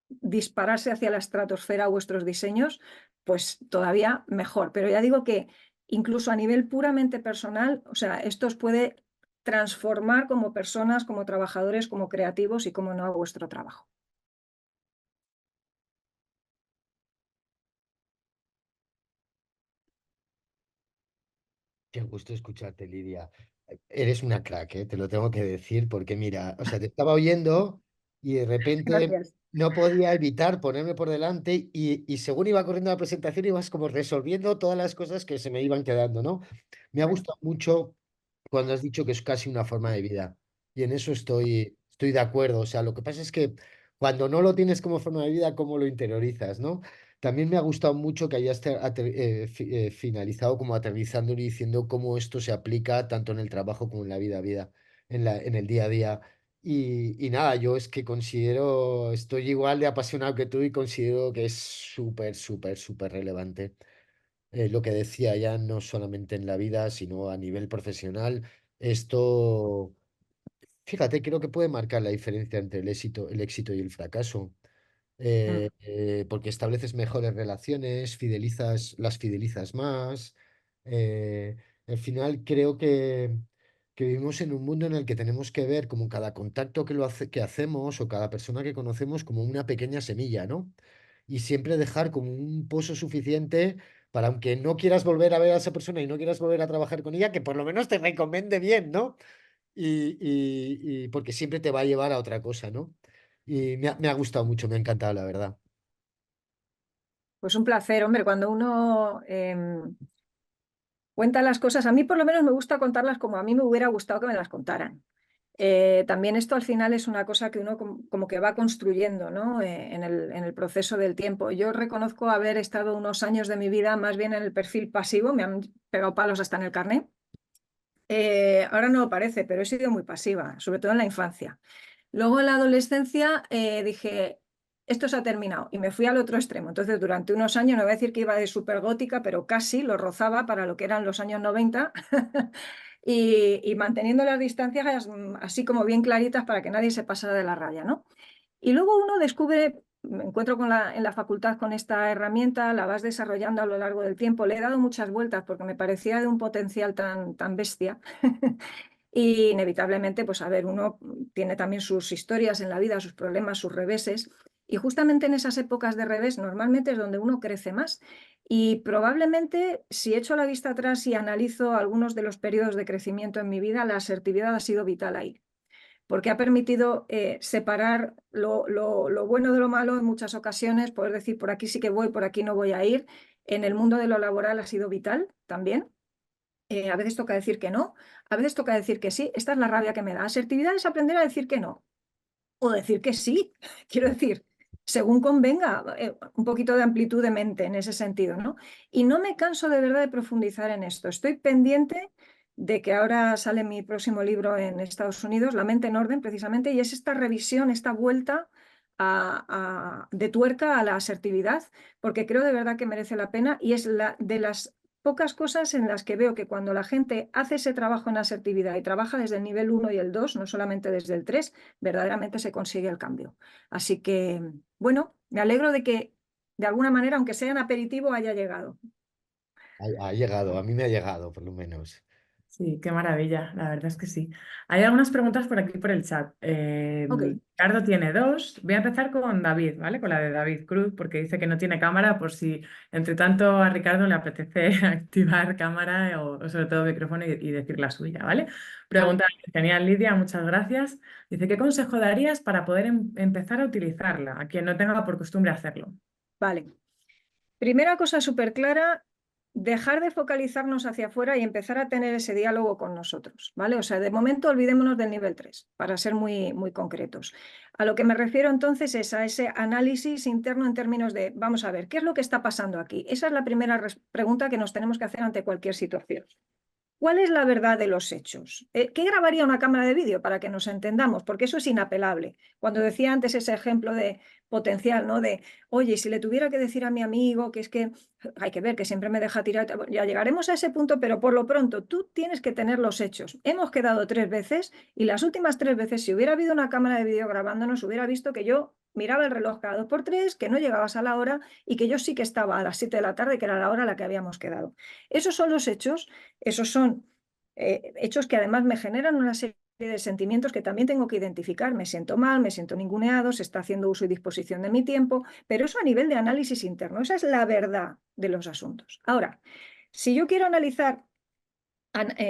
dispararse hacia la estratosfera vuestros diseños, pues todavía mejor. Pero ya digo que incluso a nivel puramente personal, o sea, esto os puede transformar como personas, como trabajadores, como creativos y, como no, a vuestro trabajo. Qué gusto escucharte, Lidia. Eres una crack, ¿eh? Te lo tengo que decir, porque mira, o sea, te estaba oyendo y de repente Gracias. no podía evitar ponerme por delante y según iba corriendo la presentación ibas como resolviendo todas las cosas que se me iban quedando, ¿no? Me ha Bueno, gustado mucho cuando has dicho que es casi una forma de vida y en eso estoy de acuerdo. O sea, lo que pasa es que cuando no lo tienes como forma de vida, ¿cómo lo interiorizas, no? También me ha gustado mucho que hayas finalizado como aterrizando y diciendo cómo esto se aplica tanto en el trabajo como en la vida, en el día a día. Y nada, yo es que considero, estoy igual de apasionado que tú y considero que es súper, súper, súper relevante. Lo que decía ya, no solamente en la vida, sino a nivel profesional. Esto, fíjate, creo que puede marcar la diferencia entre el éxito y el fracaso, mm. porque estableces mejores relaciones, las fidelizas más. Al final creo que vivimos en un mundo en el que tenemos que ver como cada contacto que hacemos o cada persona que conocemos como una pequeña semilla, ¿no? Y siempre dejar como un pozo suficiente para, aunque no quieras volver a ver a esa persona y no quieras volver a trabajar con ella, que por lo menos te recomiende bien, ¿no? Y porque siempre te va a llevar a otra cosa, ¿no? Y me ha gustado mucho, me ha encantado, la verdad. Pues un placer, hombre, cuando uno cuenta las cosas, a mí por lo menos me gusta contarlas como a mí me hubiera gustado que me las contaran. También esto al final es una cosa que uno como que va construyendo, ¿no? En el proceso del tiempo. Yo reconozco haber estado unos años de mi vida más bien en el perfil pasivo, me han pegado palos hasta en el carné. Ahora no lo parece, pero he sido muy pasiva, sobre todo en la infancia. Luego en la adolescencia dije, esto se ha terminado y me fui al otro extremo. Entonces durante unos años, no voy a decir que iba de súper gótica, pero casi lo rozaba para lo que eran los años 90 y manteniendo las distancias así como bien claritas para que nadie se pasara de la raya, ¿no? Y luego uno descubre, me encuentro en la facultad con esta herramienta, la vas desarrollando a lo largo del tiempo. Le he dado muchas vueltas porque me parecía de un potencial tan bestia. Y inevitablemente, pues a ver, uno tiene también sus historias en la vida, sus problemas, sus reveses. Y justamente en esas épocas de revés normalmente es donde uno crece más. Y probablemente, si echo la vista atrás y analizo algunos de los periodos de crecimiento en mi vida, la asertividad ha sido vital ahí, porque ha permitido separar lo bueno de lo malo en muchas ocasiones, poder decir por aquí sí que voy, por aquí no voy a ir. En el mundo de lo laboral ha sido vital también. A veces toca decir que no, a veces toca decir que sí. Esta es la rabia que me da. Asertividad es aprender a decir que no o decir que sí. Quiero decir, según convenga, un poquito de amplitud de mente en ese sentido, ¿no? Y no me canso de verdad de profundizar en esto. Estoy pendiente de que ahora sale mi próximo libro en Estados Unidos, La mente en orden, precisamente, y es esta revisión, esta vuelta de tuerca a la asertividad, porque creo de verdad que merece la pena y es de las pocas cosas en las que veo que cuando la gente hace ese trabajo en asertividad y trabaja desde el nivel 1 y el 2, no solamente desde el 3, verdaderamente se consigue el cambio. Así que, bueno, me alegro de que de alguna manera, aunque sea en aperitivo, haya llegado. Ha llegado, a mí me ha llegado, por lo menos. Sí, qué maravilla, la verdad es que sí. Hay algunas preguntas por aquí por el chat. Ok, Ricardo tiene dos. Voy a empezar con David, ¿vale? Con la de David Cruz, porque dice que no tiene cámara, por si entre tanto a Ricardo le apetece activar cámara o sobre todo micrófono y decir la suya, ¿vale? vale, Pregunta genial, Lidia, muchas gracias. Dice, ¿qué consejo darías para poder empezar a utilizarla a quien no tenga por costumbre hacerlo? vale. Primera cosa súper clara, dejar de focalizarnos hacia afuera y empezar a tener ese diálogo con nosotros, ¿vale? O sea, de momento olvidémonos del nivel 3, para ser muy, muy concretos. A lo que me refiero entonces es a ese análisis interno en términos de, vamos a ver, ¿qué es lo que está pasando aquí? Esa es la primera pregunta que nos tenemos que hacer ante cualquier situación. ¿Cuál es la verdad de los hechos? ¿Qué grabaría una cámara de vídeo para que nos entendamos? Porque eso es inapelable. Cuando decía antes ese ejemplo de potencial, ¿no? De, oye, si le tuviera que decir a mi amigo que es que hay que ver que siempre me deja tirar, ya llegaremos a ese punto, pero por lo pronto tú tienes que tener los hechos. Hemos quedado 3 veces y las últimas 3 veces, si hubiera habido una cámara de vídeo grabándonos, hubiera visto que yo miraba el reloj cada 2 por 3, que no llegabas a la hora y que yo sí que estaba a las 7 de la tarde, que era la hora a la que habíamos quedado. Esos son los hechos. Esos son hechos que además me generan una serie de sentimientos que también tengo que identificar. Me siento mal, me siento ninguneado, se está haciendo uso y disposición de mi tiempo, pero eso a nivel de análisis interno, esa es la verdad de los asuntos. Ahora, si yo quiero analizar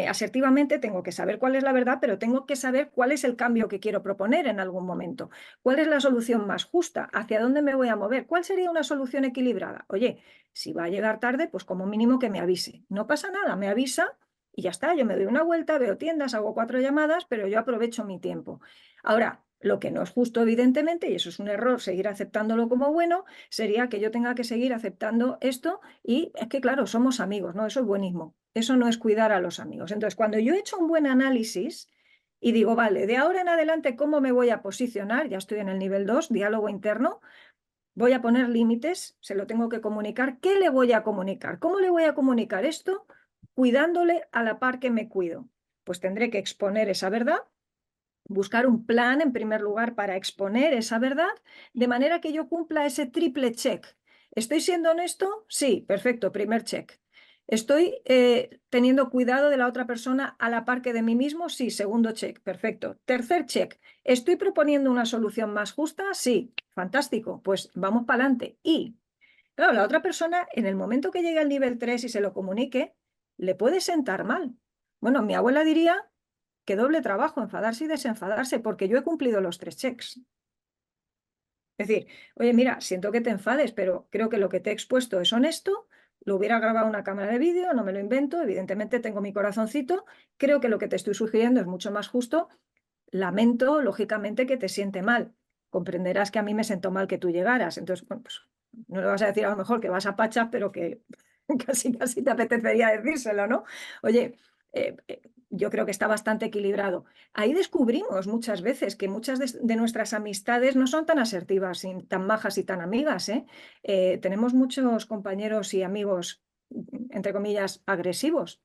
asertivamente, tengo que saber cuál es la verdad, pero tengo que saber cuál es el cambio que quiero proponer en algún momento. ¿Cuál es la solución más justa? ¿Hacia dónde me voy a mover? ¿Cuál sería una solución equilibrada? Oye, si va a llegar tarde, pues como mínimo que me avise. No pasa nada, me avisa y ya está. Yo me doy una vuelta, veo tiendas, hago 4 llamadas, pero yo aprovecho mi tiempo. Ahora, lo que no es justo, evidentemente, y eso es un error, seguir aceptándolo como bueno, sería que yo tenga que seguir aceptando esto y es que, claro, somos amigos, ¿no? Eso es buenismo. Eso no es cuidar a los amigos. Entonces, cuando yo he hecho un buen análisis y digo, vale, de ahora en adelante, ¿cómo me voy a posicionar? Ya estoy en el nivel 2, diálogo interno. Voy a poner límites, se lo tengo que comunicar. ¿Qué le voy a comunicar? ¿Cómo le voy a comunicar esto? Cuidándole a la par que me cuido. Pues tendré que exponer esa verdad, buscar un plan en primer lugar para exponer esa verdad, de manera que yo cumpla ese triple check. ¿Estoy siendo honesto? Sí, perfecto, primer check. ¿Estoy teniendo cuidado de la otra persona a la par que de mí mismo? Sí, segundo check, perfecto. Tercer check, ¿estoy proponiendo una solución más justa? Sí, fantástico, pues vamos para adelante. Y, claro, la otra persona, en el momento que llegue al nivel 3 y se lo comunique, le puede sentar mal. Bueno, mi abuela diría que doble trabajo, enfadarse y desenfadarse, porque yo he cumplido los 3 checks. Es decir, oye, mira, siento que te enfades, pero creo que lo que te he expuesto es honesto, lo hubiera grabado una cámara de vídeo, no me lo invento, evidentemente tengo mi corazoncito, creo que lo que te estoy sugiriendo es mucho más justo, lamento, lógicamente, que te siente mal. Comprenderás que a mí me sentó mal que tú llegaras, entonces, bueno, pues no le vas a decir a lo mejor que vas a pachas, pero que casi casi te apetecería decírselo, ¿no? Oye, eh, eh, yo creo que está bastante equilibrado. Ahí descubrimos muchas veces que muchas de nuestras amistades no son tan asertivas, tan majas y tan amigas, ¿eh? Tenemos muchos compañeros y amigos, entre comillas, agresivos,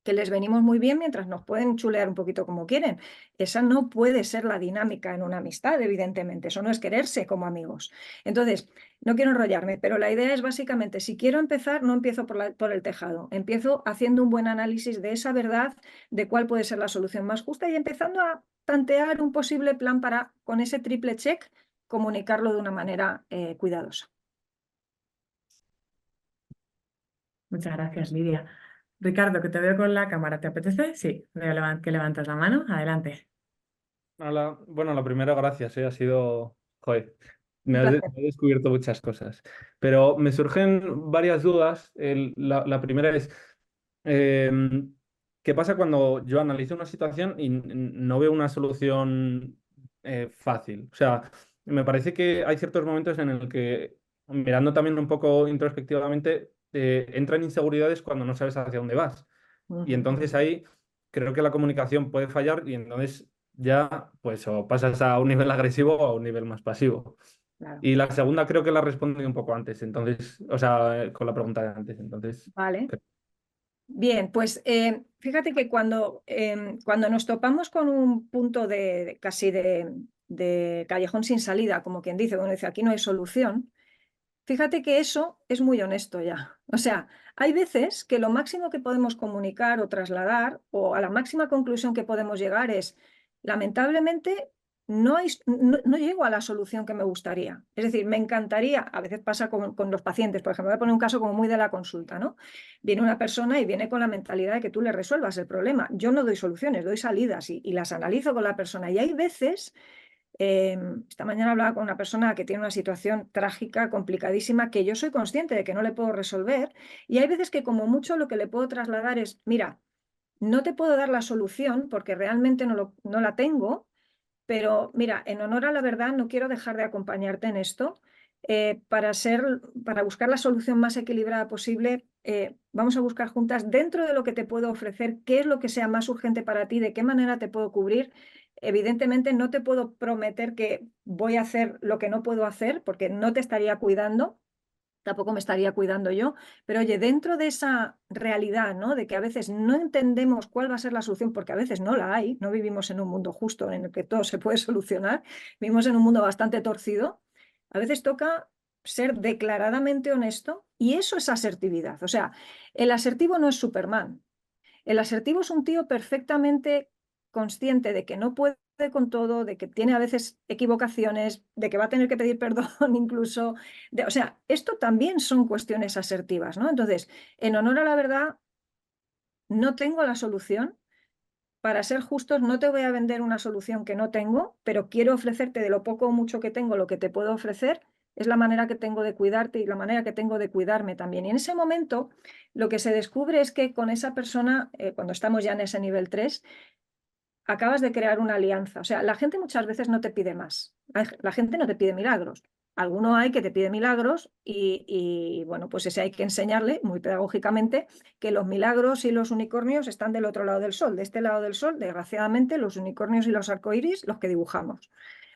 que les venimos muy bien mientras nos pueden chulear un poquito como quieren. Esa no puede ser la dinámica en una amistad, evidentemente. Eso no es quererse como amigos. Entonces, no quiero enrollarme, pero la idea es básicamente, si quiero empezar, no empiezo por el tejado. Empiezo haciendo un buen análisis de esa verdad, de cuál puede ser la solución más justa y empezando a tantear un posible plan para, con ese triple check, comunicarlo de una manera cuidadosa. Muchas gracias, Lidia. Ricardo, que te veo con la cámara, ¿te apetece? Sí, veo que levantas la mano. Adelante. Hola. Bueno, lo primero, gracias, ha sido, joder, Un me placer. he descubierto muchas cosas, pero me surgen varias dudas. La primera es, em, ¿qué pasa cuando yo analizo una situación y no veo una solución fácil? O sea, me parece que hay ciertos momentos en el que, mirando también un poco introspectivamente, entran inseguridades cuando no sabes hacia dónde vas. Y Ujú, entonces ahí creo que la comunicación puede fallar y entonces ya pues o pasas a un nivel agresivo o a un nivel más pasivo. claro. Y la segunda creo que la respondí un poco antes, entonces, o sea, con la pregunta de antes, entonces. Vale. Bien, pues fíjate que cuando nos topamos con un punto casi de callejón sin salida, como quien dice, bueno, dice, aquí no hay solución, fíjate que eso es muy honesto ya. O sea, hay veces que lo máximo que podemos comunicar o trasladar o a la máxima conclusión que podemos llegar es, lamentablemente, no llego a la solución que me gustaría. Es decir, me encantaría, a veces pasa con los pacientes, por ejemplo, voy a poner un caso como muy de la consulta, ¿no? Viene una persona y viene con la mentalidad de que tú le resuelvas el problema. Yo no doy soluciones, doy salidas y las analizo con la persona. Y hay veces... esta mañana hablaba con una persona que tiene una situación trágica, complicadísima, que yo soy consciente de que no le puedo resolver, y hay veces que como mucho lo que le puedo trasladar es, mira, no te puedo dar la solución porque realmente no la tengo, pero mira, en honor a la verdad no quiero dejar de acompañarte en esto. Para buscar la solución más equilibrada posible, vamos a buscar juntas dentro de lo que te puedo ofrecer, qué es lo que sea más urgente para ti, de qué manera te puedo cubrir. Evidentemente no te puedo prometer que voy a hacer lo que no puedo hacer porque no te estaría cuidando, tampoco me estaría cuidando yo, pero oye, dentro de esa realidad, ¿no? De que a veces no entendemos cuál va a ser la solución, porque a veces no la hay, no vivimos en un mundo justo en el que todo se puede solucionar, vivimos en un mundo bastante torcido, a veces toca ser declaradamente honesto y eso es asertividad. O sea, el asertivo no es Superman, el asertivo es un tío perfectamente consciente de que no puede con todo, de que tiene a veces equivocaciones, de que va a tener que pedir perdón incluso. O sea, esto también son cuestiones asertivas, ¿no? Entonces, en honor a la verdad, no tengo la solución. Para ser justos, no te voy a vender una solución que no tengo, pero quiero ofrecerte de lo poco o mucho que tengo, lo que te puedo ofrecer. Es la manera que tengo de cuidarte y la manera que tengo de cuidarme también. Y en ese momento, lo que se descubre es que con esa persona, cuando estamos ya en ese nivel 3, acabas de crear una alianza. O sea, la gente muchas veces no te pide más. La gente no te pide milagros. Alguno hay que te pide milagros y, bueno, pues ese hay que enseñarle muy pedagógicamente que los milagros y los unicornios están del otro lado del sol. De este lado del sol, desgraciadamente, los unicornios y los arcoíris, los que dibujamos.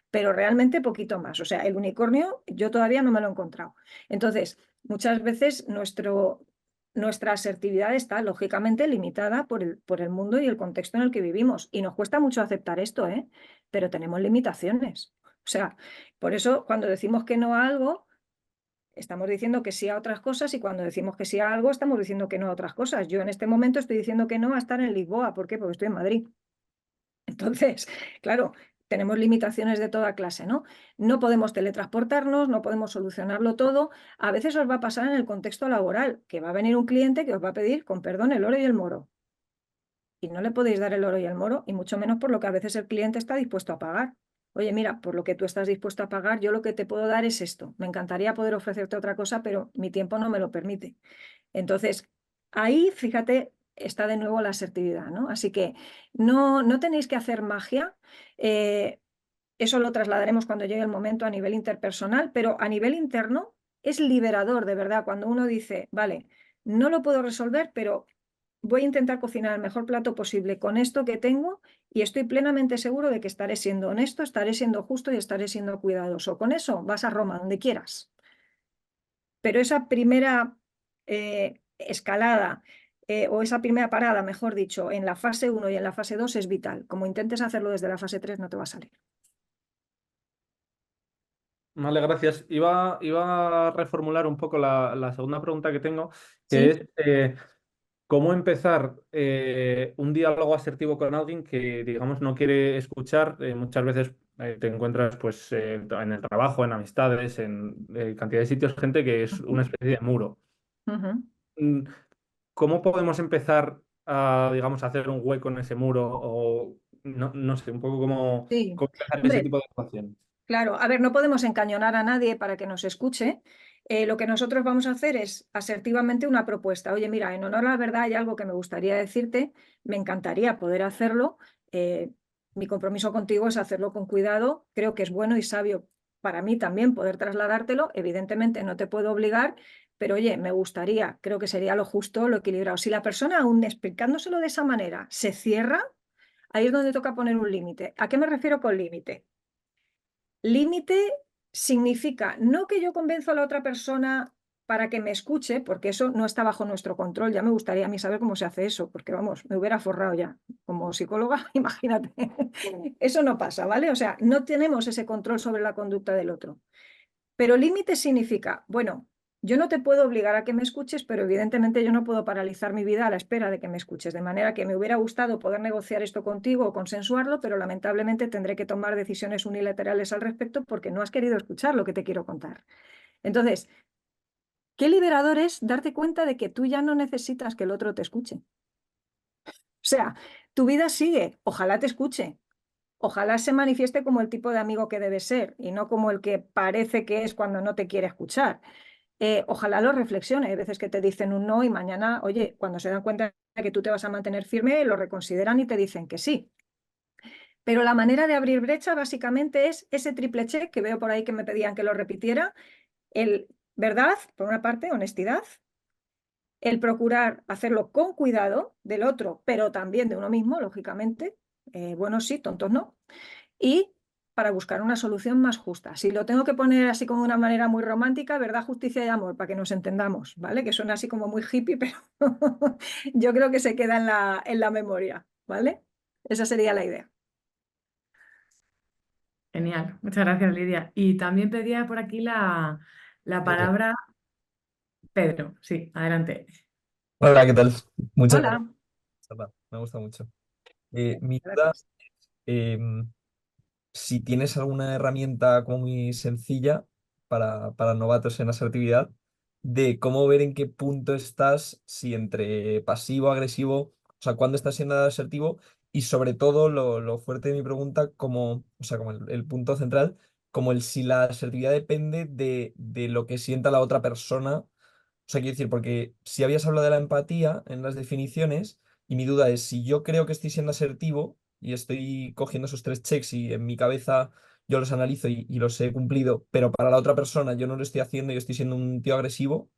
Pero realmente poquito más. O sea, el unicornio yo todavía no me lo he encontrado. Entonces, muchas veces nuestra asertividad está lógicamente limitada por el mundo y el contexto en el que vivimos. Y nos cuesta mucho aceptar esto, ¿eh? Pero tenemos limitaciones. O sea, por eso cuando decimos que no a algo, estamos diciendo que sí a otras cosas y cuando decimos que sí a algo, estamos diciendo que no a otras cosas. Yo en este momento estoy diciendo que no a estar en Lisboa. ¿Por qué? Porque estoy en Madrid. Entonces, claro, tenemos limitaciones de toda clase, ¿no? No podemos teletransportarnos, no podemos solucionarlo todo. A veces os va a pasar en el contexto laboral, que va a venir un cliente que os va a pedir, con perdón, el oro y el moro. Y no le podéis dar el oro y el moro, y mucho menos por lo que a veces el cliente está dispuesto a pagar. Oye, mira, por lo que tú estás dispuesto a pagar, yo lo que te puedo dar es esto. Me encantaría poder ofrecerte otra cosa, pero mi tiempo no me lo permite. Entonces, ahí, fíjate, está de nuevo la asertividad, ¿no? Así que no tenéis que hacer magia. Eso lo trasladaremos cuando llegue el momento a nivel interpersonal, pero a nivel interno es liberador, de verdad, cuando uno dice, vale, no lo puedo resolver, pero voy a intentar cocinar el mejor plato posible con esto que tengo y estoy plenamente seguro de que estaré siendo honesto, estaré siendo justo y estaré siendo cuidadoso. Con eso vas a Roma, donde quieras. Pero esa primera escalada o esa primera parada, mejor dicho, en la fase 1 y en la fase 2 es vital. Como intentes hacerlo desde la fase 3 no te va a salir. Vale, gracias. Iba a reformular un poco la segunda pregunta que tengo, que ¿Sí? es cómo empezar un diálogo asertivo con alguien que, digamos, no quiere escuchar. Muchas veces te encuentras pues, en el trabajo, en amistades, en cantidad de sitios, gente que es una especie de muro. Ujú. Mm, ¿Cómo podemos empezar a, digamos, hacer un hueco en ese muro? O no sé, un poco Sí. cómo empezar ese Hombre, tipo de actuación. claro, a ver, no podemos encañonar a nadie para que nos escuche. Lo que nosotros vamos a hacer es asertivamente una propuesta. Oye, mira, en honor a la verdad hay algo que me gustaría decirte, me encantaría poder hacerlo. Mi compromiso contigo es hacerlo con cuidado. Creo que es bueno y sabio para mí también poder trasladártelo. Evidentemente no te puedo obligar, pero oye, me gustaría, creo que sería lo justo, lo equilibrado. Si la persona, aún explicándoselo de esa manera, se cierra, ahí es donde toca poner un límite. ¿A qué me refiero con límite? Límite significa no que yo convenzo a la otra persona para que me escuche, porque eso no está bajo nuestro control. Ya me gustaría a mí saber cómo se hace eso, porque vamos, me hubiera forrado ya. Como psicóloga, imagínate. Eso no pasa, ¿vale? O sea, no tenemos ese control sobre la conducta del otro. Pero límite significa, bueno, yo no te puedo obligar a que me escuches, pero evidentemente yo no puedo paralizar mi vida a la espera de que me escuches. De manera que me hubiera gustado poder negociar esto contigo o consensuarlo, pero lamentablemente tendré que tomar decisiones unilaterales al respecto porque no has querido escuchar lo que te quiero contar. Entonces, qué liberador es darte cuenta de que tú ya no necesitas que el otro te escuche. O sea, tu vida sigue, ojalá te escuche. Ojalá se manifieste como el tipo de amigo que debe ser y no como el que parece que es cuando no te quiere escuchar. Ojalá lo reflexione. Hay veces que te dicen un no y mañana, oye, cuando se dan cuenta de que tú te vas a mantener firme, lo reconsideran y te dicen que sí. Pero la manera de abrir brecha básicamente es ese triple check que veo por ahí que me pedían que lo repitiera. El verdad, por una parte, honestidad. El procurar hacerlo con cuidado del otro, pero también de uno mismo, lógicamente. Buenos sí, tontos no. Y para buscar una solución más justa. Si lo tengo que poner así como de una manera muy romántica, verdad, justicia y amor, para que nos entendamos, ¿vale? Que suena así como muy hippie, pero yo creo que se queda en la memoria, ¿vale? Esa sería la idea. Genial, muchas gracias, Lidia. Y también pedía por aquí la Pedro. palabra Pedro. Sí, adelante. Hola, ¿qué tal? Muchas gracias. Hola, Sara, me gusta mucho. Mi duda, gracias. em, si tienes alguna herramienta como muy sencilla para novatos en asertividad, de cómo ver en qué punto estás, si entre pasivo, agresivo, o sea, cuándo estás siendo asertivo y sobre todo lo fuerte de mi pregunta, como, o sea, como el punto central, como el si la asertividad depende de lo que sienta la otra persona. O sea, quiero decir, porque si habías hablado de la empatía en las definiciones, y mi duda es si yo creo que estoy siendo asertivo y estoy cogiendo esos 3 checks y en mi cabeza yo los analizo y los he cumplido, pero para la otra persona yo no lo estoy haciendo y yo estoy siendo un tío agresivo,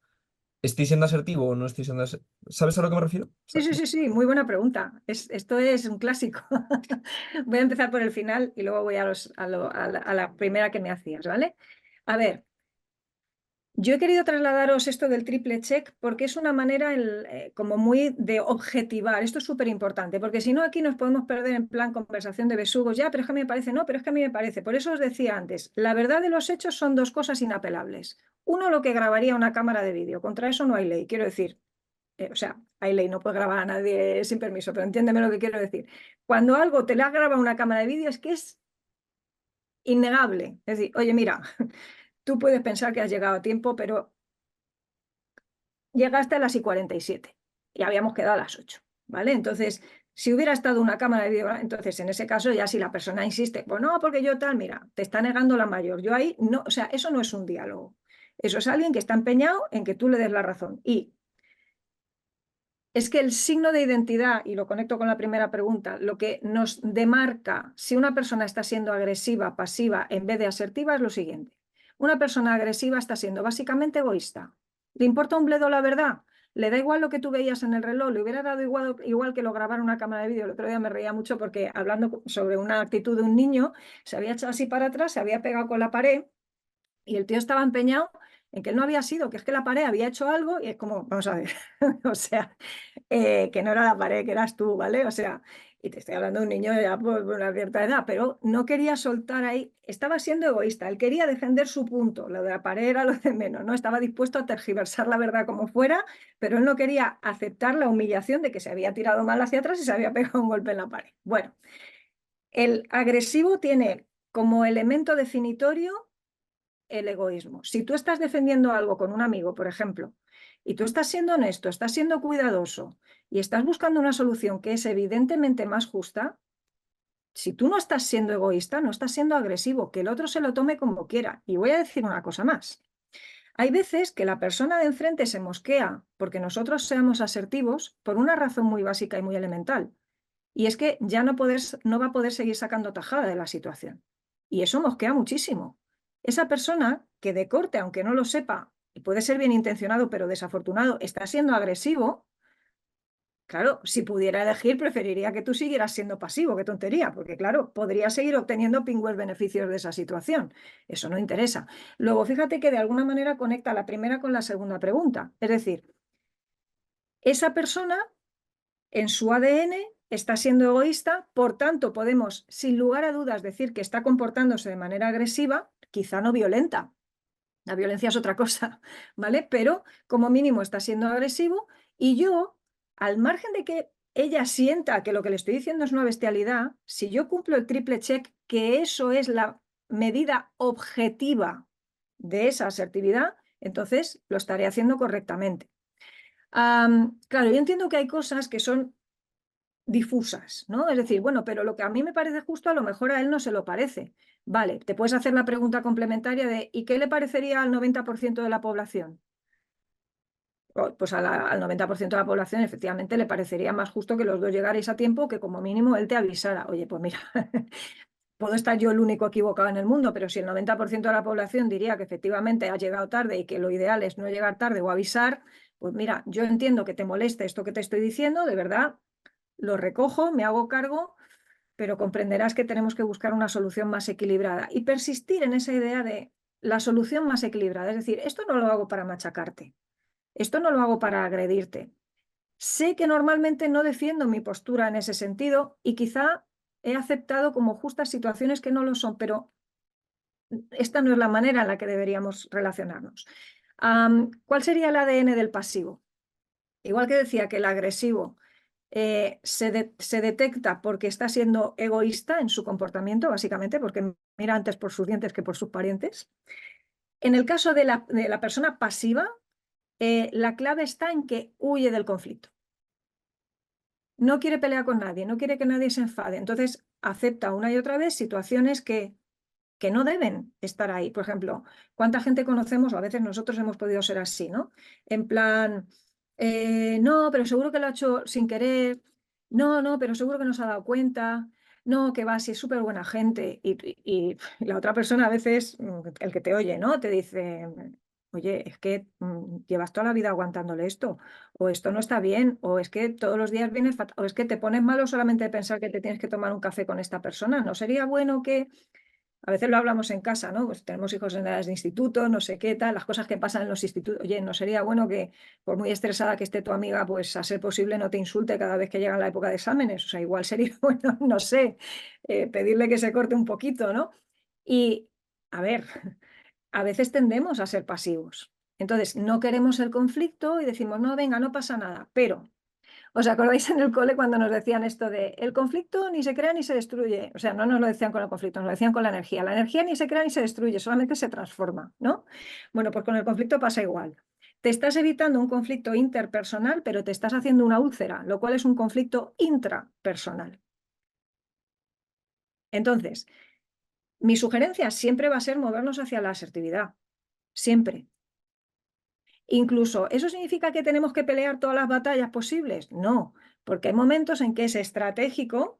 ¿estoy siendo asertivo o no estoy siendo asertivo? ¿Sabes a lo que me refiero? O Sí, sea, sí, sí, sí, muy buena pregunta. Esto es un clásico. Voy a empezar por el final y luego voy a la primera que me hacías, ¿vale? A ver, yo he querido trasladaros esto del triple check porque es una manera como muy de objetivar. Esto es súper importante, porque si no aquí nos podemos perder en plan conversación de besugos. Ya, pero es que a mí me parece, no, pero es que a mí me parece. Por eso os decía antes, la verdad de los hechos son dos cosas inapelables. Uno, lo que grabaría una cámara de vídeo. Contra eso no hay ley. Quiero decir, o sea, hay ley, no puedes grabar a nadie sin permiso, pero entiéndeme lo que quiero decir. Cuando algo te la graba una cámara de vídeo es que es innegable. Es decir, oye, mira, tú puedes pensar que has llegado a tiempo, pero llegaste a las y 47 y habíamos quedado a las 8, ¿vale? Entonces, si hubiera estado una cámara de vídeo, entonces en ese caso ya si la persona insiste, pues no, porque yo tal, mira, te está negando la mayor. Yo ahí no, o sea, eso no es un diálogo. Eso es alguien que está empeñado en que tú le des la razón. Y es que el signo de identidad, y lo conecto con la primera pregunta, lo que nos demarca si una persona está siendo agresiva, pasiva, en vez de asertiva, es lo siguiente. Una persona agresiva está siendo básicamente egoísta. ¿Le importa un bledo la verdad? Le da igual lo que tú veías en el reloj, le hubiera dado igual que lo grabara una cámara de vídeo. El otro día me reía mucho porque hablando sobre una actitud de un niño, se había echado así para atrás, se había pegado con la pared y el tío estaba empeñado en que él no había sido, que es que la pared había hecho algo y es como, vamos a ver, o sea, que no era la pared, que eras tú, ¿vale? O sea, y te estoy hablando de un niño ya por una cierta edad, pero no quería soltar ahí, estaba siendo egoísta, él quería defender su punto, lo de la pared era lo de menos, ¿no? Estaba dispuesto a tergiversar la verdad como fuera, pero él no quería aceptar la humillación de que se había tirado mal hacia atrás y se había pegado un golpe en la pared. Bueno, el agresivo tiene como elemento definitorio el egoísmo. Si tú estás defendiendo algo con un amigo, por ejemplo, y tú estás siendo honesto, estás siendo cuidadoso y estás buscando una solución que es evidentemente más justa, si tú no estás siendo egoísta, no estás siendo agresivo, que el otro se lo tome como quiera. Y voy a decir una cosa más. Hay veces que la persona de enfrente se mosquea porque nosotros seamos asertivos por una razón muy básica y muy elemental. Y es que ya no va a poder seguir sacando tajada de la situación. Y eso mosquea muchísimo. Esa persona que de corte, aunque no lo sepa, y puede ser bien intencionado, pero desafortunado, está siendo agresivo, claro, si pudiera elegir, preferiría que tú siguieras siendo pasivo, qué tontería, porque claro, podría seguir obteniendo pingües beneficios de esa situación. Eso no interesa. Luego, fíjate que de alguna manera conecta la primera con la segunda pregunta. Es decir, esa persona en su ADN está siendo egoísta, por tanto podemos sin lugar a dudas decir que está comportándose de manera agresiva, quizá no violenta, La violencia es otra cosa, ¿vale? Pero como mínimo está siendo agresivo y yo, al margen de que ella sienta que lo que le estoy diciendo es una bestialidad, si yo cumplo el triple check, que eso es la medida objetiva de esa asertividad, entonces lo estaré haciendo correctamente. Claro, yo entiendo que hay cosas que son difusas, ¿no? Es decir, bueno, pero lo que a mí me parece justo, a lo mejor a él no se lo parece. Vale, te puedes hacer la pregunta complementaria de ¿y qué le parecería al 90% de la población? Pues al 90% de la población efectivamente le parecería más justo que los dos llegarais a tiempo, que como mínimo él te avisara. Oye, pues mira, puedo estar yo el único equivocado en el mundo, pero si el 90% de la población diría que efectivamente has llegado tarde y que lo ideal es no llegar tarde o avisar, pues mira, yo entiendo que te moleste esto que te estoy diciendo, de verdad, lo recojo, me hago cargo, pero comprenderás que tenemos que buscar una solución más equilibrada y persistir en esa idea de la solución más equilibrada. Es decir, esto no lo hago para machacarte, esto no lo hago para agredirte. Sé que normalmente no defiendo mi postura en ese sentido y quizá he aceptado como justas situaciones que no lo son, pero esta no es la manera en la que deberíamos relacionarnos. ¿Cuál sería el ADN del pasivo? Igual que decía que el agresivo se detecta porque está siendo egoísta en su comportamiento, básicamente, porque mira antes por sus dientes que por sus parientes. En el caso de la persona pasiva, la clave está en que huye del conflicto. No quiere pelear con nadie, no quiere que nadie se enfade. Entonces, acepta una y otra vez situaciones que no deben estar ahí. Por ejemplo, ¿cuánta gente conocemos? O a veces nosotros hemos podido ser así, ¿no? En plan, no, pero seguro que lo ha hecho sin querer. No, pero seguro que no se ha dado cuenta. No, que va, si es súper buena gente. Y la otra persona a veces, el que te oye, ¿no? Te dice, oye, es que llevas toda la vida aguantándole esto, o esto no está bien, o es que todos los días vienes fatal, o es que te pones malo solamente de pensar que te tienes que tomar un café con esta persona. ¿No sería bueno que...? A veces lo hablamos en casa, ¿no? Pues tenemos hijos en edades de instituto, no sé qué tal, las cosas que pasan en los institutos. Oye, ¿no sería bueno que, por muy estresada que esté tu amiga, pues a ser posible no te insulte cada vez que llega la época de exámenes? O sea, igual sería bueno, no sé, pedirle que se corte un poquito, ¿no? Y, a ver, a veces tendemos a ser pasivos. Entonces, no queremos el conflicto y decimos, no, venga, no pasa nada, pero... ¿Os acordáis en el cole cuando nos decían esto de el conflicto ni se crea ni se destruye? O sea, no nos lo decían con el conflicto, nos lo decían con la energía. La energía ni se crea ni se destruye, solamente se transforma, ¿no? Bueno, pues con el conflicto pasa igual. Te estás evitando un conflicto interpersonal, pero te estás haciendo una úlcera, lo cual es un conflicto intrapersonal. Entonces, mi sugerencia siempre va a ser movernos hacia la asertividad. Siempre. Incluso, ¿eso significa que tenemos que pelear todas las batallas posibles? No, porque hay momentos en que es estratégico,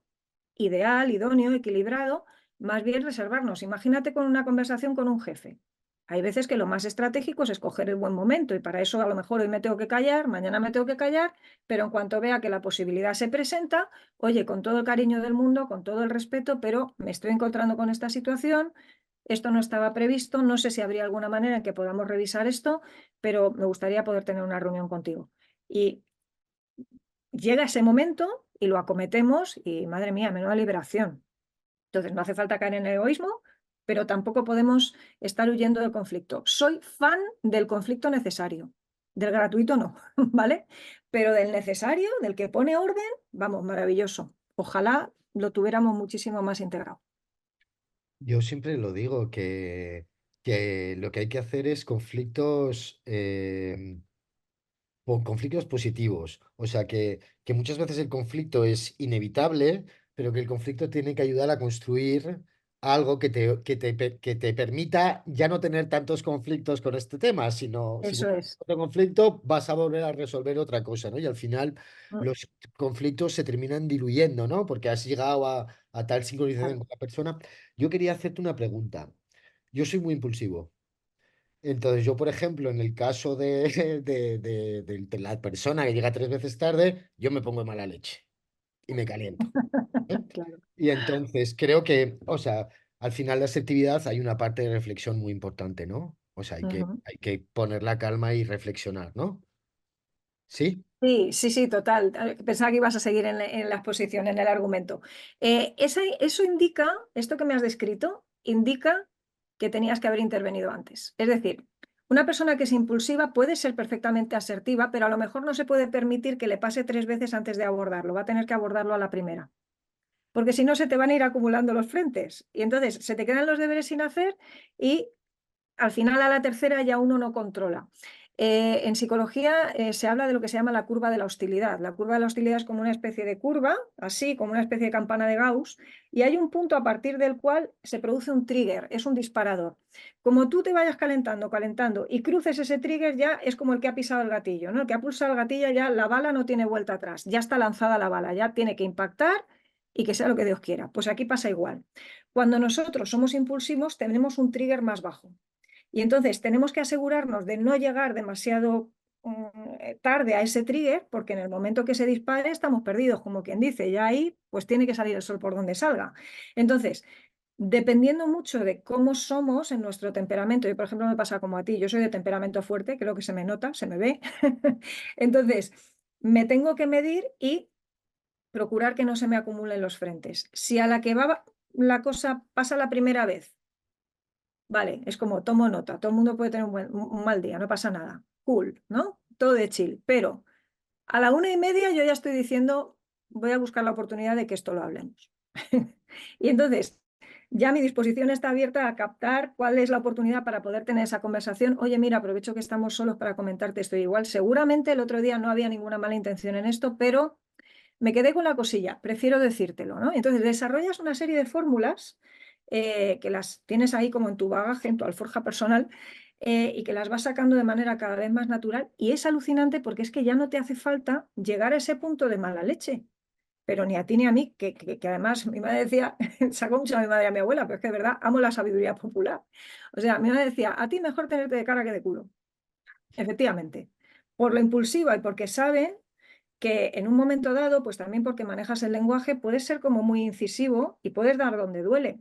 ideal, idóneo, equilibrado, más bien reservarnos. Imagínate con una conversación con un jefe. Hay veces que lo más estratégico es escoger el buen momento y para eso a lo mejor hoy me tengo que callar, mañana me tengo que callar, pero en cuanto vea que la posibilidad se presenta, oye, con todo el cariño del mundo, con todo el respeto, pero me estoy encontrando con esta situación, esto no estaba previsto, no sé si habría alguna manera en que podamos revisar esto, pero me gustaría poder tener una reunión contigo. Y llega ese momento y lo acometemos y, madre mía, menuda liberación. Entonces, no hace falta caer en el egoísmo, pero tampoco podemos estar huyendo del conflicto. Soy fan del conflicto necesario, del gratuito no, ¿vale? Pero del necesario, del que pone orden, vamos, maravilloso. Ojalá lo tuviéramos muchísimo más integrado. Yo siempre lo digo, que lo que hay que hacer es conflictos, conflictos positivos. O sea, que muchas veces el conflicto es inevitable, pero que el conflicto tiene que ayudar a construir algo que te permita ya no tener tantos conflictos con este tema, sino si Eso tienes es. otro conflicto vas a volver a resolver otra cosa, ¿no? Y al final Mm, los conflictos se terminan diluyendo, ¿no? Porque has llegado a tal sincronización claro. con la persona. Yo quería hacerte una pregunta. Yo soy muy impulsivo. Entonces, yo, por ejemplo, en el caso de la persona que llega 3 veces tarde, yo me pongo de mala leche y me caliento. ¿Eh? Claro. Y entonces creo que, o sea, al final de la asertividad hay una parte de reflexión muy importante, ¿no? O sea, Ujú. hay que poner la calma y reflexionar, ¿no? ¿Sí? Sí, sí, sí, total. Pensaba que ibas a seguir en la exposición, en el argumento. Eso indica, esto que me has descrito, indica que tenías que haber intervenido antes. Es decir, una persona que es impulsiva puede ser perfectamente asertiva, pero a lo mejor no se puede permitir que le pase 3 veces antes de abordarlo. Va a tener que abordarlo a la primera. Porque si no, se te van a ir acumulando los frentes. Y entonces se te quedan los deberes sin hacer y al final a la tercera ya uno no controla. En psicología se habla de lo que se llama la curva de la hostilidad. La curva de la hostilidad es como una especie de curva, así como una especie de campana de Gauss, y hay un punto a partir del cual se produce un trigger, es un disparador. Como tú te vayas calentando, calentando y cruces ese trigger, ya es como el que ha pisado el gatillo, ¿no? El que ha pulsado el gatillo, ya la bala no tiene vuelta atrás, ya está lanzada la bala, ya tiene que impactar y que sea lo que Dios quiera. Pues aquí pasa igual. Cuando nosotros somos impulsivos, tenemos un trigger más bajo. Y entonces tenemos que asegurarnos de no llegar demasiado tarde a ese trigger, porque en el momento que se dispare estamos perdidos, como quien dice, ya ahí pues tiene que salir el sol por donde salga. Entonces, dependiendo mucho de cómo somos en nuestro temperamento, y por ejemplo me pasa como a ti, yo soy de temperamento fuerte, creo que se me nota, se me ve, entonces me tengo que medir y procurar que no se me acumulen los frentes. Si a la que va la cosa pasa la primera vez, vale, es como tomo nota, todo el mundo puede tener un mal día, no pasa nada, cool, ¿no? Todo de chill, pero a la 1:30 yo ya estoy diciendo, voy a buscar la oportunidad de que esto lo hablemos. Y entonces, ya mi disposición está abierta a captar cuál es la oportunidad para poder tener esa conversación. Oye, mira, aprovecho que estamos solos para comentarte esto. Igual, seguramente el otro día no había ninguna mala intención en esto, pero me quedé con la cosilla, prefiero decírtelo, ¿no? Entonces desarrollas una serie de fórmulas que las tienes ahí como en tu bagaje, en tu alforja personal, y que las vas sacando de manera cada vez más natural. Y es alucinante porque es que ya no te hace falta llegar a ese punto de mala leche. Pero ni a ti ni a mí, que además mi madre decía, sacó mucho a mi madre y a mi abuela, pero es que de verdad amo la sabiduría popular. O sea, mi madre decía, a ti mejor tenerte de cara que de culo. Efectivamente, por lo impulsiva y porque sabe que en un momento dado, pues también porque manejas el lenguaje, puedes ser como muy incisivo y puedes dar donde duele.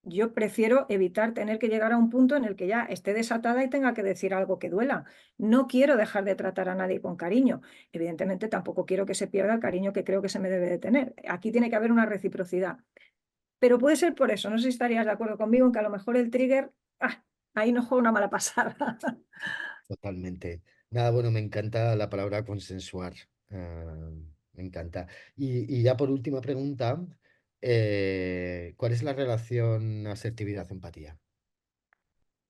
Yo prefiero evitar tener que llegar a un punto en el que ya esté desatada y tenga que decir algo que duela. No quiero dejar de tratar a nadie con cariño. Evidentemente tampoco quiero que se pierda el cariño que creo que se me debe de tener. Aquí tiene que haber una reciprocidad. Pero puede ser por eso, no sé si estarías de acuerdo conmigo en que a lo mejor el trigger, ahí nos juega una mala pasada. Totalmente. Nada, bueno, me encanta la palabra consensuar. Me encanta. Y ya por última pregunta, ¿cuál es la relación asertividad-empatía?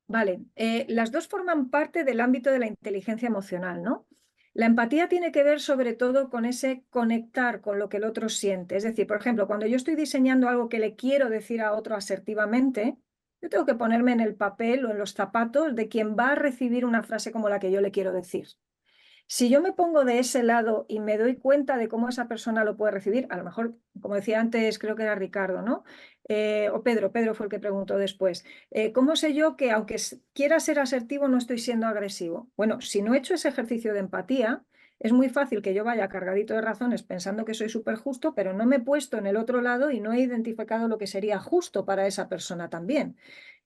Vale, las dos forman parte del ámbito de la inteligencia emocional, ¿no? La empatía tiene que ver sobre todo con ese conectar con lo que el otro siente. Es decir, por ejemplo, cuando yo estoy diseñando algo que le quiero decir a otro asertivamente, yo tengo que ponerme en el papel o en los zapatos de quien va a recibir una frase como la que yo le quiero decir. Si yo me pongo de ese lado y me doy cuenta de cómo esa persona lo puede recibir, a lo mejor, como decía antes, creo que era Ricardo, ¿no? O Pedro fue el que preguntó después. ¿Cómo sé yo que aunque quiera ser asertivo no estoy siendo agresivo? Bueno, si no he hecho ese ejercicio de empatía, es muy fácil que yo vaya cargadito de razones pensando que soy súper justo, pero no me he puesto en el otro lado y no he identificado lo que sería justo para esa persona también.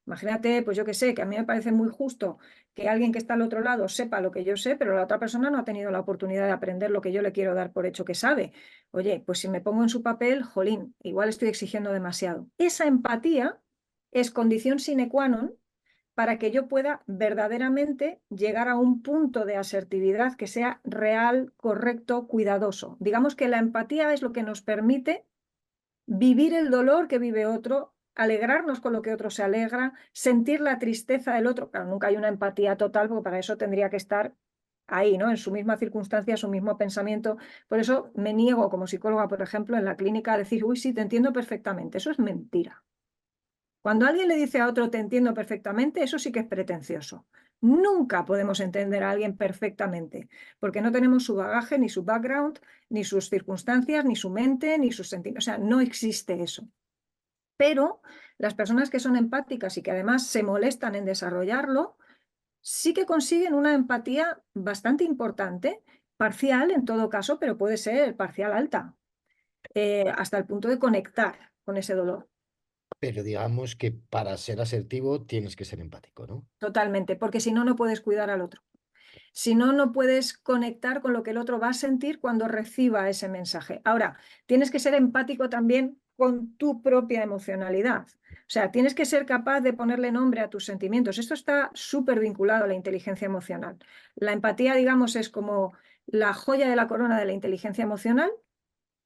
Imagínate, pues yo qué sé, que a mí me parece muy justo que alguien que está al otro lado sepa lo que yo sé, pero la otra persona no ha tenido la oportunidad de aprender lo que yo le quiero dar por hecho que sabe. Oye, pues si me pongo en su papel, jolín, igual estoy exigiendo demasiado. Esa empatía es condición sine qua non para que yo pueda verdaderamente llegar a un punto de asertividad que sea real, correcto, cuidadoso. Digamos que la empatía es lo que nos permite vivir el dolor que vive otro, alegrarnos con lo que otro se alegra, sentir la tristeza del otro. Claro, nunca hay una empatía total, porque para eso tendría que estar ahí, ¿no? En su misma circunstancia, su mismo pensamiento. Por eso me niego como psicóloga, por ejemplo, en la clínica a decir, uy, sí, te entiendo perfectamente. Eso es mentira. Cuando alguien le dice a otro, te entiendo perfectamente, eso sí que es pretencioso. Nunca podemos entender a alguien perfectamente, porque no tenemos su bagaje, ni su background, ni sus circunstancias, ni su mente, ni sus sentimientos. O sea, no existe eso. Pero las personas que son empáticas y que además se molestan en desarrollarlo, sí que consiguen una empatía bastante importante, parcial en todo caso, pero puede ser parcial alta, hasta el punto de conectar con ese dolor. Pero digamos que para ser asertivo tienes que ser empático, ¿no? Totalmente, porque si no, no puedes cuidar al otro. Si no, no puedes conectar con lo que el otro va a sentir cuando reciba ese mensaje. Ahora, tienes que ser empático también con tu propia emocionalidad. O sea, tienes que ser capaz de ponerle nombre a tus sentimientos. Esto está súper vinculado a la inteligencia emocional. La empatía, digamos, es como la joya de la corona de la inteligencia emocional.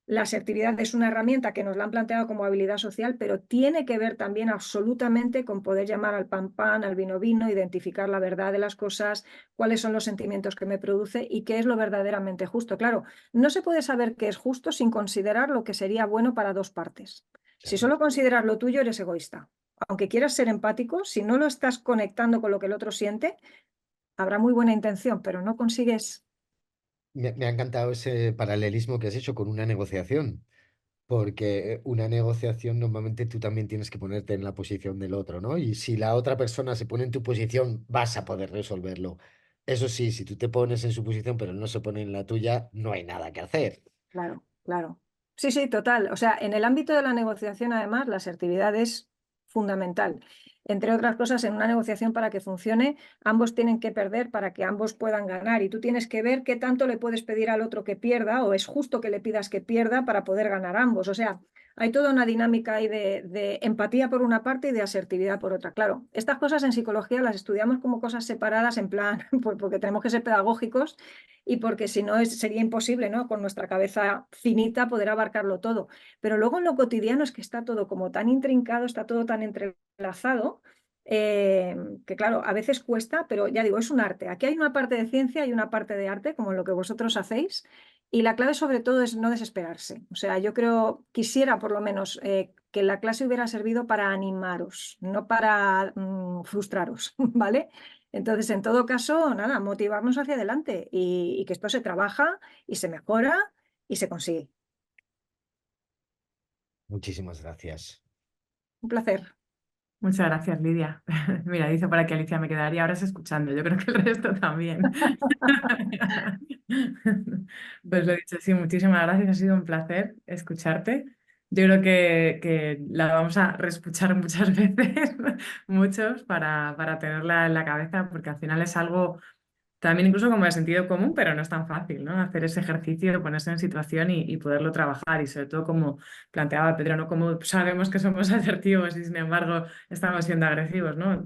La asertividad es una herramienta que nos la han planteado como habilidad social, pero tiene que ver también absolutamente con poder llamar al pan pan, al vino vino, identificar la verdad de las cosas, cuáles son los sentimientos que me produce y qué es lo verdaderamente justo. Claro, no se puede saber qué es justo sin considerar lo que sería bueno para dos partes. Si solo consideras lo tuyo, eres egoísta. Aunque quieras ser empático, si no lo estás conectando con lo que el otro siente, habrá muy buena intención, pero no consigues. Me ha encantado ese paralelismo que has hecho con una negociación, porque una negociación normalmente tú también tienes que ponerte en la posición del otro, ¿no? Y si la otra persona se pone en tu posición, vas a poder resolverlo. Eso sí, si tú te pones en su posición pero no se pone en la tuya, no hay nada que hacer. Claro, claro. Sí, sí, total. O sea, en el ámbito de la negociación, además, la asertividad es fundamental. Entre otras cosas, en una negociación para que funcione, ambos tienen que perder para que ambos puedan ganar. Y tú tienes que ver qué tanto le puedes pedir al otro que pierda, o es justo que le pidas que pierda para poder ganar ambos. O sea, hay toda una dinámica ahí de empatía por una parte y de asertividad por otra. Claro, estas cosas en psicología las estudiamos como cosas separadas, en plan, porque tenemos que ser pedagógicos y porque si no sería imposible, ¿no? Con nuestra cabeza finita poder abarcarlo todo. Pero luego en lo cotidiano es que está todo como tan intrincado, está todo tan entrelazado, que claro, a veces cuesta, pero ya digo, es un arte. Aquí hay una parte de ciencia y una parte de arte, como lo que vosotros hacéis, y la clave sobre todo es no desesperarse. O sea, yo quisiera por lo menos que la clase hubiera servido para animaros, no para frustraros, ¿vale? Entonces, en todo caso, nada, motivarnos hacia adelante y que esto se trabaja y se mejora y se consigue. Muchísimas gracias. Un placer. Muchas gracias, Lidia. Mira, dice para que Alicia me quedaría horas escuchando. Yo creo que el resto también. Pues lo dicho, sí, muchísimas gracias. Ha sido un placer escucharte. Yo creo que la vamos a reescuchar muchas veces, muchos, para tenerla en la cabeza, porque al final es algo también incluso como de sentido común, pero no es tan fácil, ¿no? Hacer ese ejercicio, ponerse en situación y poderlo trabajar. Y sobre todo, como planteaba Pedro, ¿no? Como sabemos que somos asertivos y sin embargo estamos siendo agresivos, ¿no?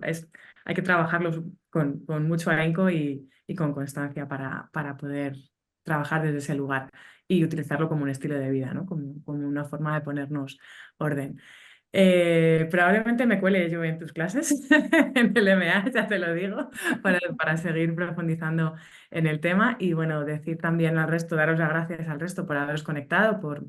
Hay que trabajarlo con mucho ahínco y con constancia para poder trabajar desde ese lugar y utilizarlo como un estilo de vida, ¿no? Como una forma de ponernos orden. Probablemente me cuele yo en tus clases, en el MA, ya te lo digo, para seguir profundizando en el tema. Y bueno, decir también al resto, daros las gracias al resto por haberos conectado, por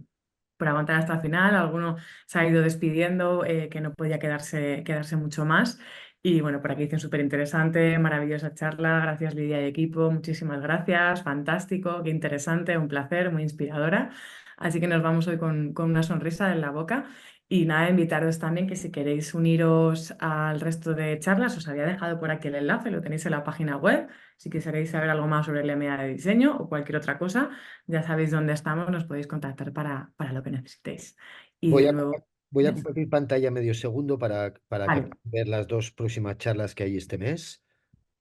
aguantar hasta el final. Alguno se ha ido despidiendo, que no podía quedarse mucho más. Y bueno, por aquí dicen súper interesante, maravillosa charla. Gracias, Lidia y equipo. Muchísimas gracias. Fantástico, qué interesante, un placer, muy inspiradora. Así que nos vamos hoy con una sonrisa en la boca. Y nada, invitaros también que si queréis uniros al resto de charlas, os había dejado por aquí el enlace, lo tenéis en la página web. Si queréis saber algo más sobre el MA de diseño o cualquier otra cosa, ya sabéis dónde estamos, nos podéis contactar para lo que necesitéis. Y Voy de a, nuevo, voy a yes. compartir pantalla medio segundo para que Vale. puedan ver las dos próximas charlas que hay este mes.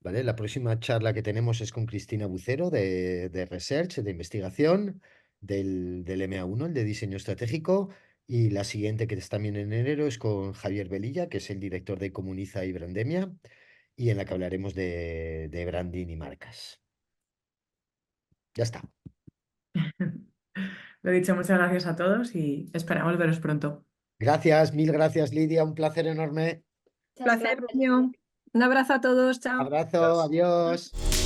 ¿Vale? La próxima charla que tenemos es con Cristina Bucero de Research, de investigación, del MA1, el de diseño estratégico. Y la siguiente, que es también en enero, es con Javier Velilla, que es el director de Comuniza y Brandemia, y en la que hablaremos de branding y marcas. Ya está. Lo dicho, muchas gracias a todos y esperamos veros pronto. Gracias, mil gracias, Lidia. Un placer enorme. Placer mío. Un abrazo a todos. Chao. Abrazo, adiós.